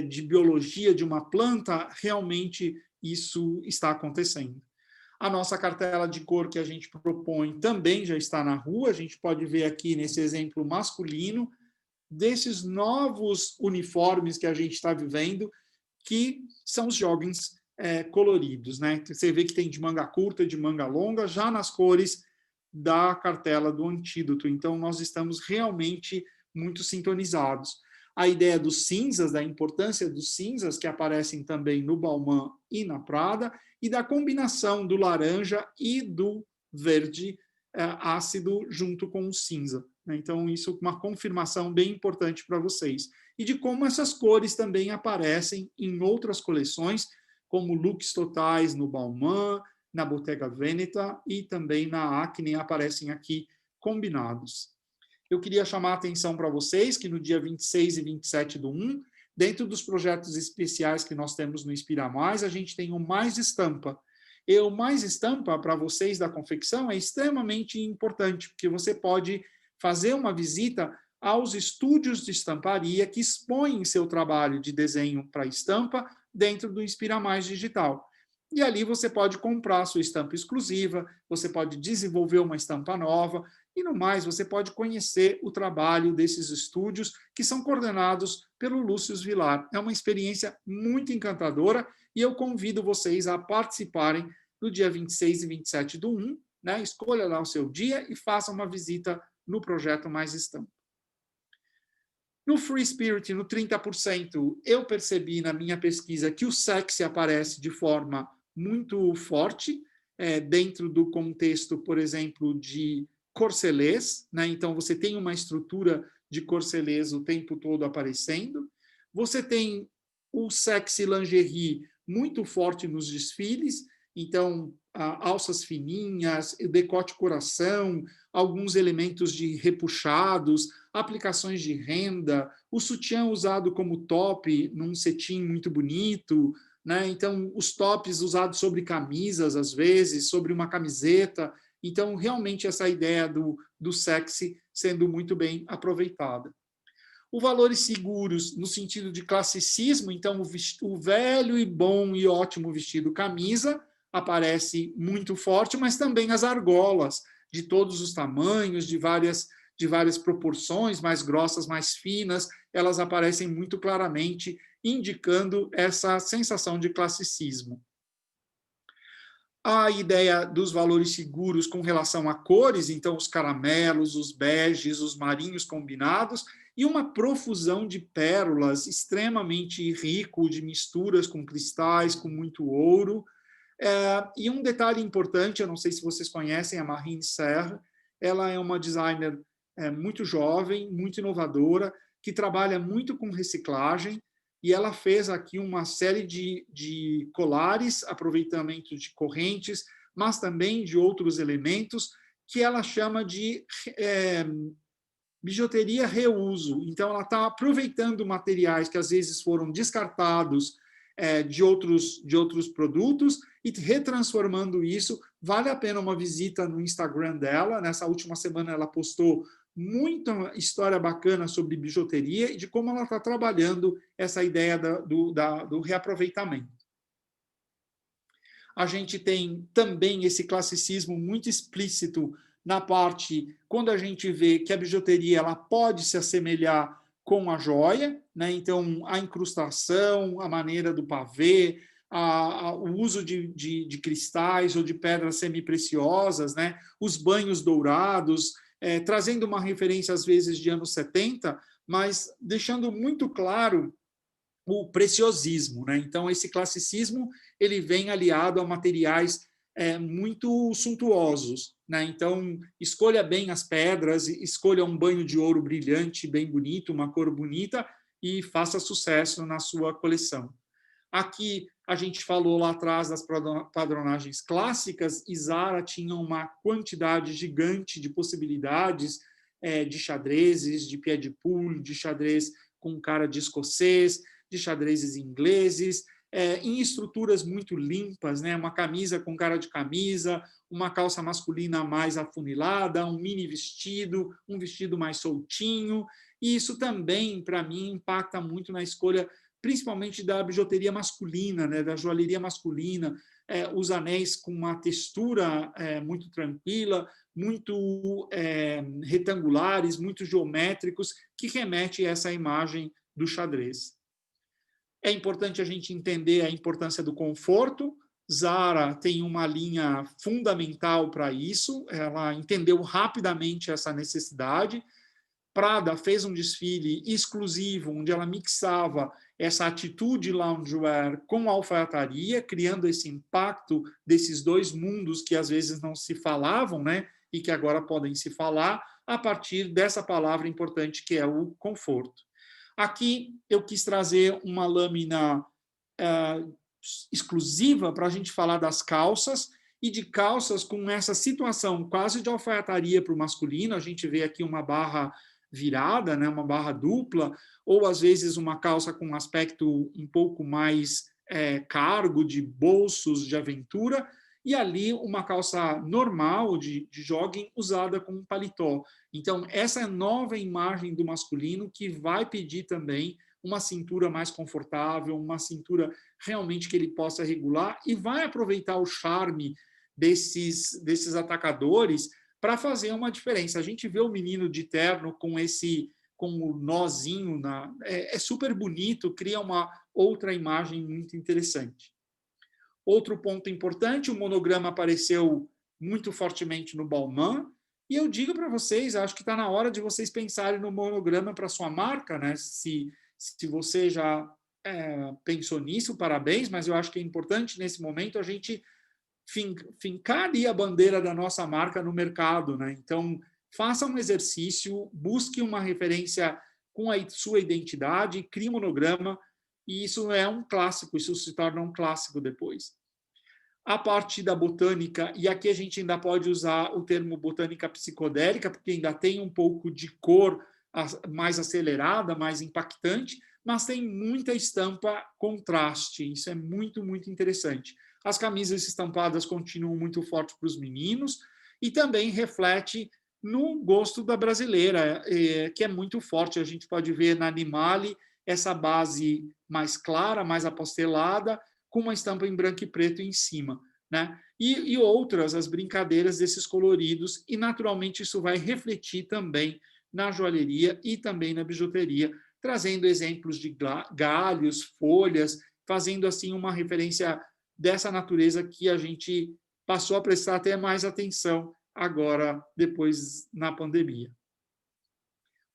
de biologia de uma planta, realmente isso está acontecendo. A nossa cartela de cor que a gente propõe também já está na rua, a gente pode ver aqui nesse exemplo masculino, desses novos uniformes que a gente está vivendo, que são os joggings coloridos, né? Você vê que tem de manga curta, de manga longa, já nas cores da cartela do Antídoto. Então, nós estamos realmente muito sintonizados. A ideia dos cinzas, da importância dos cinzas, que aparecem também no Balmain e na Prada, e da combinação do laranja e do verde ácido junto com o cinza. Então, isso é uma confirmação bem importante para vocês. E de como essas cores também aparecem em outras coleções, como looks totais no Balmain, na Bottega Veneta e também na Acne, aparecem aqui combinados. Eu queria chamar a atenção para vocês que no dia 26 e 27 do 1, dentro dos projetos especiais que nós temos no Inspira Mais, a gente tem o Mais Estampa. E o Mais Estampa, para vocês da confecção, é extremamente importante, porque você pode fazer uma visita aos estúdios de estamparia que expõem seu trabalho de desenho para estampa dentro do Inspira Mais Digital. E ali você pode comprar a sua estampa exclusiva, você pode desenvolver uma estampa nova, e no mais, você pode conhecer o trabalho desses estúdios que são coordenados pelo Lúcio Vilar. É uma experiência muito encantadora e eu convido vocês a participarem no dia 26 e 27 do 1, né? Escolha lá o seu dia e faça uma visita no projeto Mais Estampa. No Free Spirit, no 30%, eu percebi na minha pesquisa que o sexy aparece de forma muito forte, dentro do contexto, por exemplo, de corcelês, né? Então, você tem uma estrutura de corcelês o tempo todo aparecendo. Você tem o sexy lingerie muito forte nos desfiles, então, alças fininhas, decote coração, alguns elementos de repuxados, aplicações de renda, o sutiã usado como top num cetim muito bonito, né? Então, os tops usados sobre camisas, às vezes, sobre uma camiseta. Então, realmente, essa ideia do sexy sendo muito bem aproveitada. O valores seguros, no sentido de classicismo, então, o velho e bom e ótimo vestido camisa aparece muito forte, mas também as argolas, de todos os tamanhos, de várias proporções, mais grossas, mais finas, elas aparecem muito claramente, indicando essa sensação de classicismo. A ideia dos valores seguros com relação a cores, então os caramelos, os beges, os marinhos combinados, e uma profusão de pérolas extremamente rico, de misturas com cristais, com muito ouro. E um detalhe importante, eu não sei se vocês conhecem a Marine Serre, ela é uma designer muito jovem, muito inovadora, que trabalha muito com reciclagem, e ela fez aqui uma série de colares, aproveitamento de correntes, mas também de outros elementos, que ela chama de bijuteria reuso. Então, ela está aproveitando materiais que às vezes foram descartados de outros produtos e retransformando isso. Vale a pena uma visita no Instagram dela. Nessa última semana ela postou muita história bacana sobre bijuteria e de como ela está trabalhando essa ideia do reaproveitamento. A gente tem também esse classicismo muito explícito na parte, quando a gente vê que a bijuteria ela pode se assemelhar com a joia, né? Então, a incrustação, a maneira do pavê, o uso de cristais ou de pedras semipreciosas, né? Os banhos dourados, trazendo uma referência, às vezes, de anos 70, mas deixando muito claro o preciosismo, né? Então, esse classicismo ele vem aliado a materiais muito suntuosos, né? Então, escolha bem as pedras, escolha um banho de ouro brilhante, bem bonito, uma cor bonita, e faça sucesso na sua coleção. Aqui, a gente falou lá atrás das padronagens clássicas, e Zara tinha uma quantidade gigante de possibilidades de xadrezes, de pied de poule, de xadrez com cara de escocês, de xadrezes ingleses, em estruturas muito limpas, né? Uma camisa com cara de camisa, uma calça masculina mais afunilada, um mini vestido, um vestido mais soltinho. E isso também, para mim, impacta muito na escolha, principalmente da bijuteria masculina, né? Da joalheria masculina, os anéis com uma textura muito tranquila, muito retangulares, muito geométricos, que remete a essa imagem do xadrez. É importante a gente entender a importância do conforto. Zara tem uma linha fundamental para isso, ela entendeu rapidamente essa necessidade. Prada fez um desfile exclusivo, onde ela mixava essa atitude loungewear com alfaiataria, criando esse impacto desses dois mundos que às vezes não se falavam, né? E que agora podem se falar a partir dessa palavra importante que é o conforto. Aqui eu quis trazer uma lâmina exclusiva para a gente falar das calças, e de calças com essa situação quase de alfaiataria para o masculino. A gente vê aqui uma barra virada, né, uma barra dupla, ou às vezes uma calça com um aspecto um pouco mais cargo, de bolsos de aventura, e ali uma calça normal de jogging usada com um paletó. Então, essa é a nova imagem do masculino que vai pedir também uma cintura mais confortável, uma cintura realmente que ele possa regular, e vai aproveitar o charme desses atacadores para fazer uma diferença. A gente vê o menino de terno com o nozinho, é super bonito, cria uma outra imagem muito interessante. Outro ponto importante, o monograma apareceu muito fortemente no Balmain, e eu digo para vocês, acho que está na hora de vocês pensarem no monograma para sua marca, né? Se você já pensou nisso, parabéns, mas eu acho que é importante nesse momento a gente fincar ali a bandeira da nossa marca no mercado, né? Então, faça um exercício, busque uma referência com a sua identidade, crie um monograma, e isso é um clássico, isso se torna um clássico depois. A parte da botânica, e aqui a gente ainda pode usar o termo botânica psicodélica, porque ainda tem um pouco de cor mais acelerada, mais impactante, mas tem muita estampa contraste, isso é muito, muito interessante. As camisas estampadas continuam muito fortes para os meninos, e também reflete no gosto da brasileira, que é muito forte. A gente pode ver na Animale essa base mais clara, mais apostelada, com uma estampa em branco e preto em cima, né? E outras, as brincadeiras desses coloridos, e naturalmente isso vai refletir também na joalheria e também na bijuteria, trazendo exemplos de galhos, folhas, fazendo assim uma referência dessa natureza que a gente passou a prestar até mais atenção agora, depois na pandemia.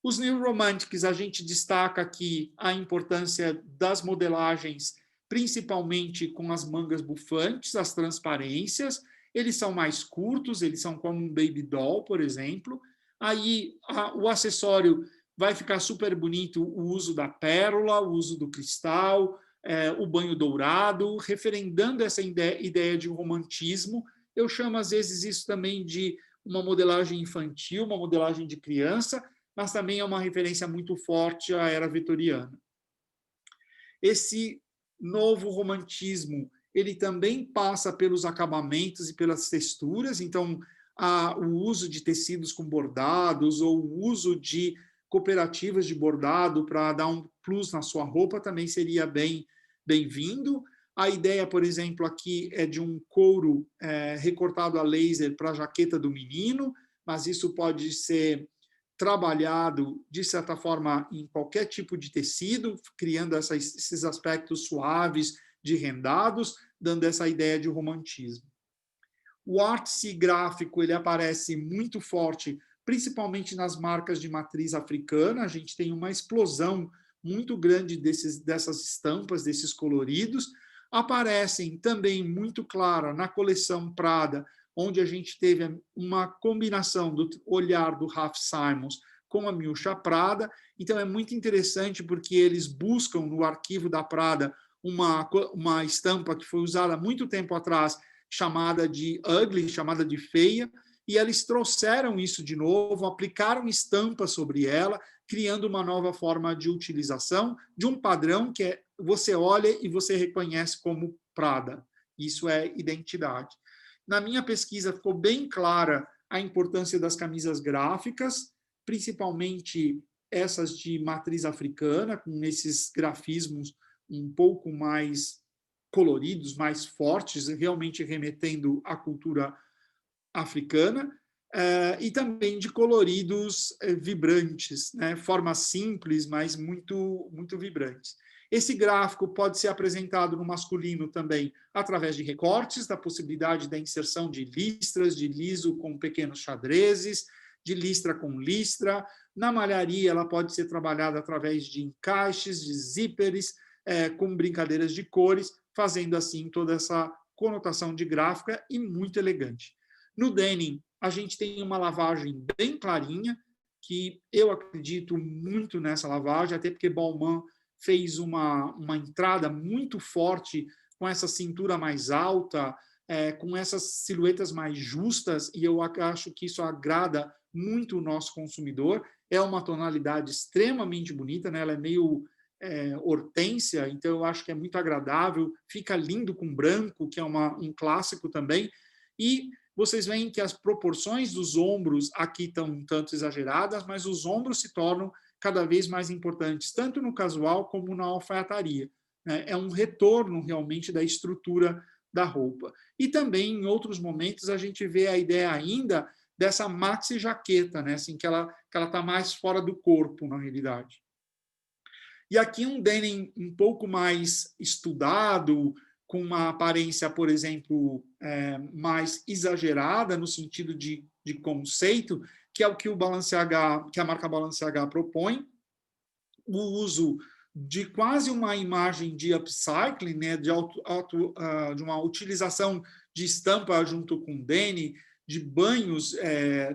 Os New Romantics, a gente destaca aqui a importância das modelagens, principalmente com as mangas bufantes, as transparências. Eles são mais curtos, eles são como um baby doll, por exemplo. Aí o acessório vai ficar super bonito, o uso da pérola, o uso do cristal, o banho dourado, referendando essa ideia de romantismo. Eu chamo, às vezes, isso também de uma modelagem infantil, uma modelagem de criança, mas também é uma referência muito forte à era vitoriana. Esse novo romantismo, ele também passa pelos acabamentos e pelas texturas, então o uso de tecidos com bordados ou o uso de cooperativas de bordado para dar um plus na sua roupa também seria bem-vindo. A ideia, por exemplo, aqui é de um couro recortado a laser para a jaqueta do menino, mas isso pode ser trabalhado, de certa forma, em qualquer tipo de tecido, criando esses aspectos suaves de rendados, dando essa ideia de romantismo. O arte gráfico ele aparece muito forte, principalmente nas marcas de matriz africana. A gente tem uma explosão muito grande dessas estampas, desses coloridos. Aparecem também muito clara na coleção Prada, onde a gente teve uma combinação do olhar do Raf Simons com a Miúcha Prada. Então, é muito interessante porque eles buscam no arquivo da Prada uma estampa que foi usada há muito tempo atrás, chamada de ugly, chamada de feia, e eles trouxeram isso de novo, aplicaram estampa sobre ela, criando uma nova forma de utilização de um padrão que você olha e você reconhece como Prada. Isso é identidade. Na minha pesquisa ficou bem clara a importância das camisas gráficas, principalmente essas de matriz africana, com esses grafismos um pouco mais coloridos, mais fortes, realmente remetendo à cultura africana, e também de coloridos vibrantes, né? Formas simples, mas muito, muito vibrantes. Esse gráfico pode ser apresentado no masculino também através de recortes, da possibilidade da inserção de listras, de liso com pequenos xadrezes, de listra com listra. Na malharia, ela pode ser trabalhada através de encaixes, de zíperes, com brincadeiras de cores, fazendo assim toda essa conotação de gráfica e muito elegante. No denim, a gente tem uma lavagem bem clarinha, que eu acredito muito nessa lavagem, até porque Balmain fez uma entrada muito forte com essa cintura mais alta, com essas silhuetas mais justas, e eu acho que isso agrada muito o nosso consumidor. É uma tonalidade extremamente bonita, né? Ela é meio hortênsia, então eu acho que é muito agradável, fica lindo com branco, que é um clássico também, e vocês veem que as proporções dos ombros aqui estão um tanto exageradas, mas os ombros se tornam cada vez mais importantes, tanto no casual como na alfaiataria. É um retorno realmente da estrutura da roupa. E também, em outros momentos, a gente vê a ideia ainda dessa maxi jaqueta, né? Assim, que ela está mais fora do corpo, na realidade. E aqui um denim um pouco mais estudado, com uma aparência, por exemplo, mais exagerada no sentido de conceito, que é o que que a marca Balenciaga propõe, o uso de quase uma imagem de upcycling, né, de uma utilização de estampa junto com denim, de banhos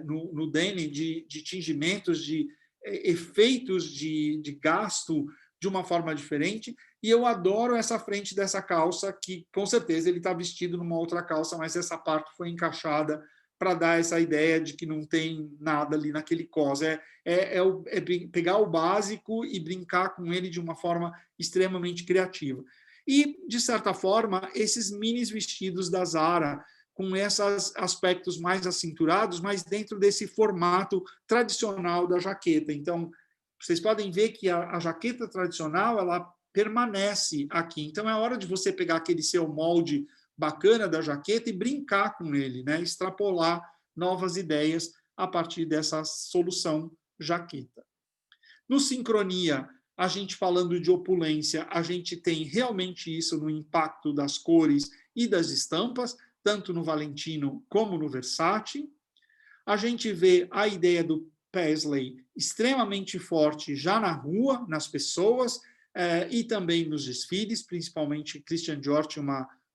no denim, de tingimentos, de efeitos de gasto de uma forma diferente, e eu adoro essa frente dessa calça, que com certeza ele está vestido numa outra calça, mas essa parte foi encaixada para dar essa ideia de que não tem nada ali naquele cos. É pegar o básico e brincar com ele de uma forma extremamente criativa. E, de certa forma, esses mini vestidos da Zara, com esses aspectos mais acinturados, mas dentro desse formato tradicional da jaqueta. Então, vocês podem ver que a jaqueta tradicional, ela permanece aqui. Então, é hora de você pegar aquele seu molde bacana da jaqueta e brincar com ele, né? Extrapolar novas ideias a partir dessa solução jaqueta. No sincronia, a gente falando de opulência, a gente tem realmente isso no impacto das cores e das estampas, tanto no Valentino como no Versace. A gente vê a ideia do Paisley extremamente forte já na rua, nas pessoas, e também nos desfiles, principalmente Christian Dior tinha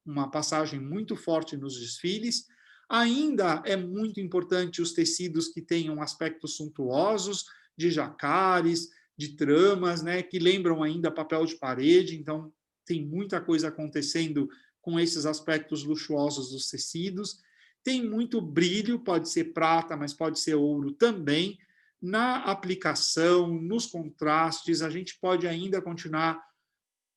uma passagem muito forte nos desfiles. Ainda é muito importante os tecidos que tenham aspectos suntuosos, de jacares, de tramas, né, que lembram ainda papel de parede, então tem muita coisa acontecendo com esses aspectos luxuosos dos tecidos. Tem muito brilho, pode ser prata, mas pode ser ouro também. Na aplicação, nos contrastes, a gente pode ainda continuar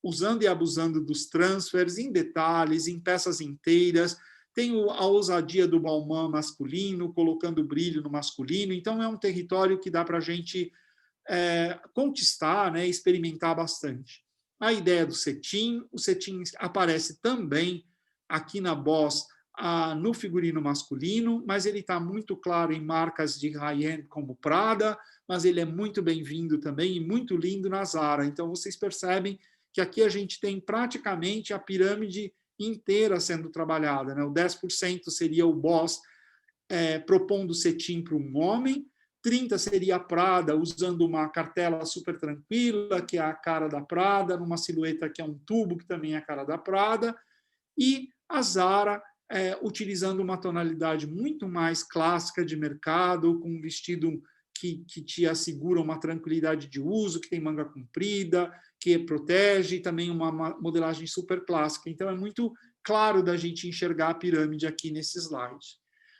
usando e abusando dos transfers em detalhes, em peças inteiras. Tem a ousadia do Balmain masculino, colocando brilho no masculino. Então, é um território que dá para a gente conquistar, né, experimentar bastante. A ideia do cetim, o cetim aparece também aqui na Boss, no figurino masculino, mas ele está muito claro em marcas de high-end como Prada, mas ele é muito bem-vindo também e muito lindo na Zara. Então, vocês percebem que aqui a gente tem praticamente a pirâmide inteira sendo trabalhada, né? O 10% seria o Boss propondo cetim para um homem, 30% seria a Prada usando uma cartela super tranquila, que é a cara da Prada, numa silhueta que é um tubo, que também é a cara da Prada, e a Zara utilizando uma tonalidade muito mais clássica de mercado, com um vestido que te assegura uma tranquilidade de uso, que tem manga comprida, que protege, e também uma modelagem super clássica. Então, é muito claro da gente enxergar a pirâmide aqui nesse slide.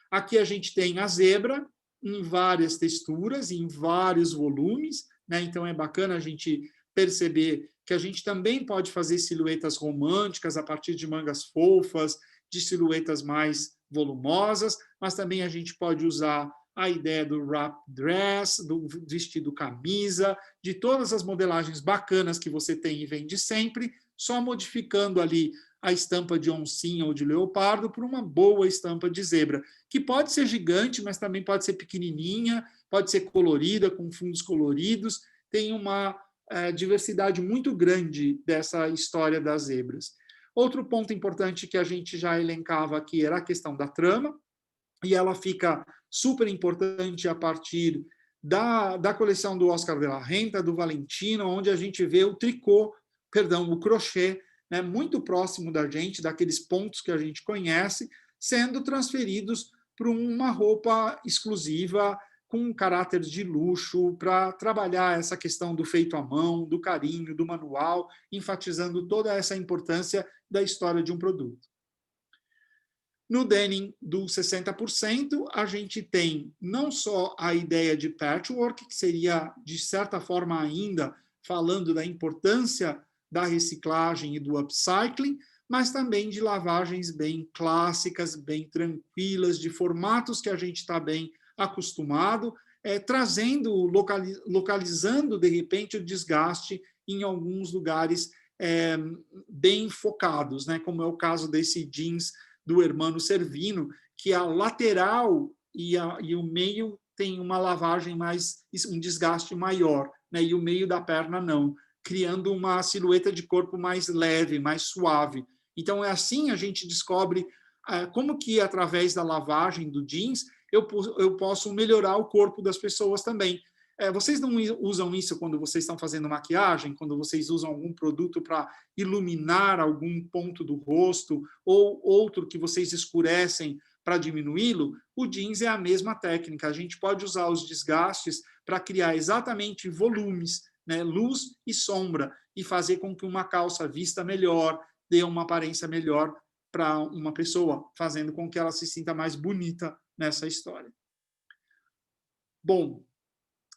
Aqui a gente tem a zebra em várias texturas, em vários volumes, né? Então, é bacana a gente perceber que a gente também pode fazer silhuetas românticas a partir de mangas fofas, de silhuetas mais volumosas, mas também a gente pode usar a ideia do wrap dress, do vestido camisa, de todas as modelagens bacanas que você tem e vende sempre, só modificando ali a estampa de oncinha ou de leopardo por uma boa estampa de zebra, que pode ser gigante, mas também pode ser pequenininha, pode ser colorida, com fundos coloridos, tem uma diversidade muito grande dessa história das zebras. Outro ponto importante que a gente já elencava aqui era a questão da trama, e ela fica super importante a partir da coleção do Oscar de la Renta, do Valentino, onde a gente vê o o crochê, né, muito próximo da gente, daqueles pontos que a gente conhece, sendo transferidos para uma roupa exclusiva, com um caráter de luxo, para trabalhar essa questão do feito à mão, do carinho, do manual, enfatizando toda essa importância da história de um produto. No denim do 60%, a gente tem não só a ideia de patchwork, que seria, de certa forma, ainda falando da importância da reciclagem e do upcycling, mas também de lavagens bem clássicas, bem tranquilas, de formatos que a gente está bem acostumado, trazendo, localizando, de repente, o desgaste em alguns lugares bem focados, né? Como é o caso desse jeans do Hermano Servino, que a lateral e o meio tem uma lavagem um desgaste maior, né? E o meio da perna não, criando uma silhueta de corpo mais leve, mais suave. Então, é assim a gente descobre como que, através da lavagem do jeans, eu posso melhorar o corpo das pessoas também. Vocês não usam isso quando vocês estão fazendo maquiagem, quando vocês usam algum produto para iluminar algum ponto do rosto, ou outro que vocês escurecem para diminuí-lo? O jeans é a mesma técnica. A gente pode usar os desgastes para criar exatamente volumes, né, luz e sombra, e fazer com que uma calça vista melhor dê uma aparência melhor para uma pessoa, fazendo com que ela se sinta mais bonita nessa história. Bom,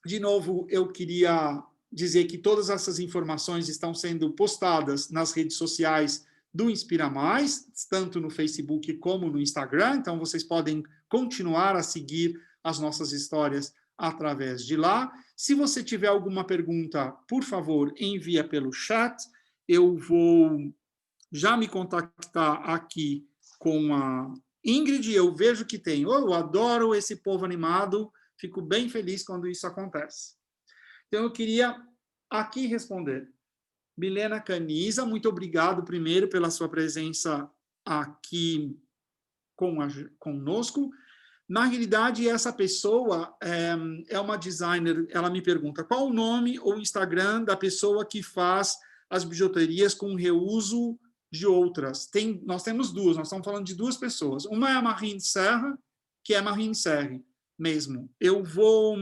de novo, eu queria dizer que todas essas informações estão sendo postadas nas redes sociais do Inspira Mais, tanto no Facebook como no Instagram, então vocês podem continuar a seguir as nossas histórias através de lá. Se você tiver alguma pergunta, por favor, envia pelo chat. Eu vou já me contactar aqui com a Ingrid, eu vejo que tem. Eu adoro esse povo animado, fico bem feliz quando isso acontece. Então, eu queria aqui responder. Milena Caniza, muito obrigado primeiro pela sua presença aqui conosco. Na realidade, essa pessoa é uma designer, ela me pergunta qual o nome ou Instagram da pessoa que faz as bijuterias com reuso de outras. Nós temos duas, nós estamos falando de duas pessoas. Uma é a Marine Serra, que é Marine Serre mesmo. Eu vou...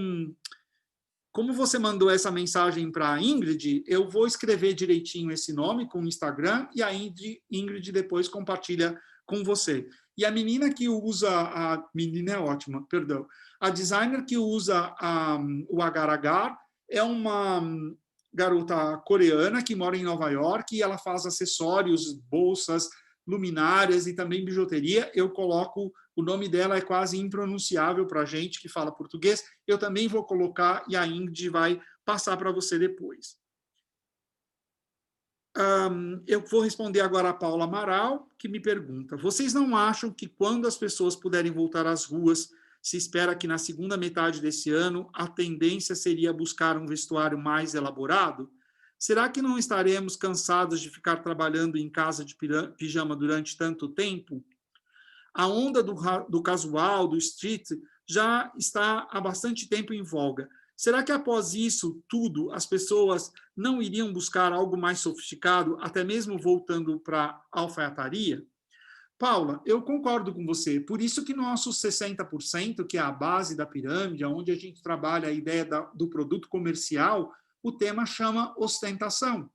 Como você mandou essa mensagem para a Ingrid, eu vou escrever direitinho esse nome com o Instagram e a Ingrid depois compartilha com você. E a menina que usa, a menina é ótima, perdão, a designer que usa o agar-agar é uma garota coreana que mora em Nova York e ela faz acessórios, bolsas, luminárias e também bijuteria. Eu coloco, o nome dela é quase impronunciável para a gente que fala português. Eu também vou colocar e a Ingrid vai passar para você depois. Eu vou responder agora a Paula Amaral, que me pergunta: vocês não acham que quando as pessoas puderem voltar às ruas, se espera que na segunda metade desse ano a tendência seria buscar um vestuário mais elaborado? Será que não estaremos cansados de ficar trabalhando em casa de pijama durante tanto tempo? A onda do casual, do street, já está há bastante tempo em voga. Será que após isso tudo as pessoas não iriam buscar algo mais sofisticado, até mesmo voltando para a alfaiataria? Paula, eu concordo com você. Por isso que nossos 60%, que é a base da pirâmide, onde a gente trabalha a ideia do produto comercial, o tema chama ostentação.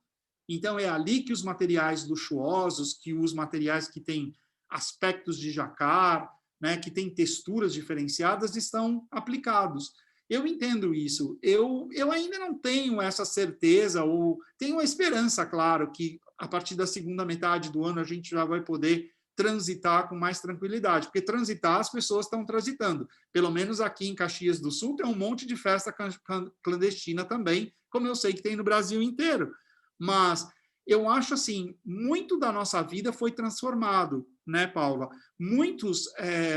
Então, é ali que os materiais luxuosos, que os materiais que têm aspectos de jacquard, né, que têm texturas diferenciadas, estão aplicados. Eu entendo isso. Eu ainda não tenho essa certeza, ou tenho a esperança, claro, que a partir da segunda metade do ano a gente já vai poder transitar com mais tranquilidade, porque transitar as pessoas estão transitando. Pelo menos aqui em Caxias do Sul tem um monte de festa clandestina também, como eu sei que tem no Brasil inteiro. Mas eu acho assim, muito da nossa vida foi transformado, né, Paula? Muitos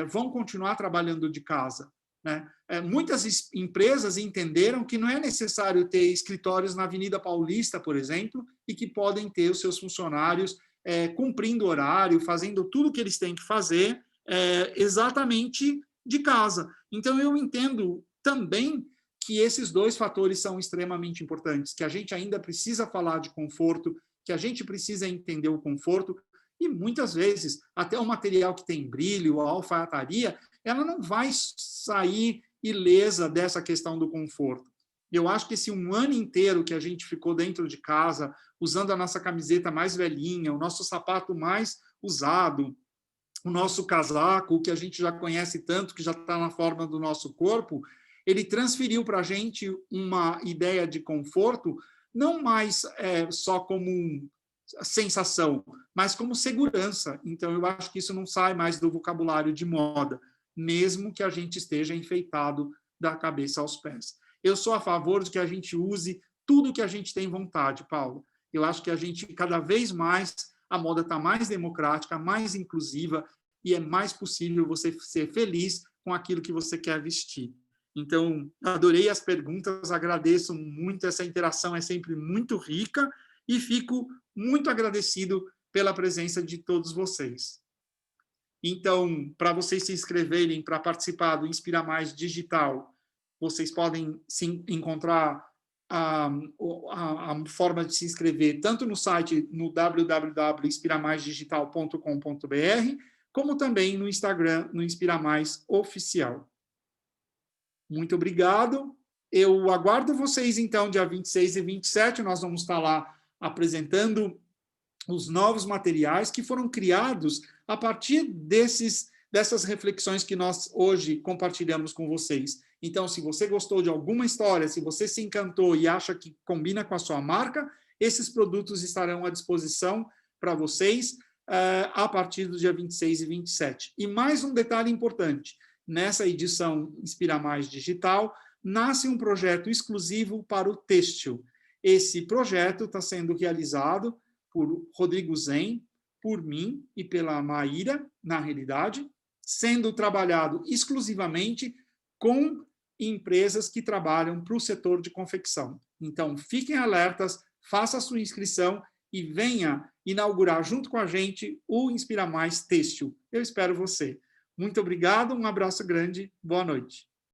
vão continuar trabalhando de casa, né? Muitas empresas entenderam que não é necessário ter escritórios na Avenida Paulista, por exemplo, e que podem ter os seus funcionários cumprindo horário, fazendo tudo o que eles têm que fazer exatamente de casa. Então, eu entendo também que esses dois fatores são extremamente importantes, que a gente ainda precisa falar de conforto, que a gente precisa entender o conforto, e muitas vezes até o material que tem brilho, a alfaiataria, ela não vai sair ilesa dessa questão do conforto. Eu acho que esse um ano inteiro que a gente ficou dentro de casa, usando a nossa camiseta mais velhinha, o nosso sapato mais usado, o nosso casaco, que a gente já conhece tanto, que já está na forma do nosso corpo, ele transferiu para a gente uma ideia de conforto, não mais só como sensação, mas como segurança. Então, eu acho que isso não sai mais do vocabulário de moda, mesmo que a gente esteja enfeitado da cabeça aos pés. Eu sou a favor de que a gente use tudo que a gente tem vontade, Paulo. Eu acho que a gente, cada vez mais, a moda está mais democrática, mais inclusiva, e é mais possível você ser feliz com aquilo que você quer vestir. Então, adorei as perguntas, agradeço muito, essa interação é sempre muito rica, e fico muito agradecido pela presença de todos vocês. Então, para vocês se inscreverem para participar do Inspira Mais Digital, vocês podem se encontrar a forma de se inscrever tanto no site, no www.inspiramaisdigital.com.br, como também no Instagram, no Inspira Mais Oficial. Muito obrigado. Eu aguardo vocês, então, dia 26 e 27, nós vamos estar lá apresentando os novos materiais que foram criados a partir dessas reflexões que nós hoje compartilhamos com vocês. Então, se você gostou de alguma história, se você se encantou e acha que combina com a sua marca, esses produtos estarão à disposição para vocês a partir do dia 26 e 27. E mais um detalhe importante, nessa edição Inspira Mais Digital, nasce um projeto exclusivo para o têxtil. Esse projeto está sendo realizado por Rodrigo Zen, por mim e pela Maíra, na realidade, sendo trabalhado exclusivamente com empresas que trabalham para o setor de confecção. Então, fiquem alertas, faça a sua inscrição e venha inaugurar junto com a gente o Inspira Mais Têxtil. Eu espero você. Muito obrigado, um abraço grande, boa noite.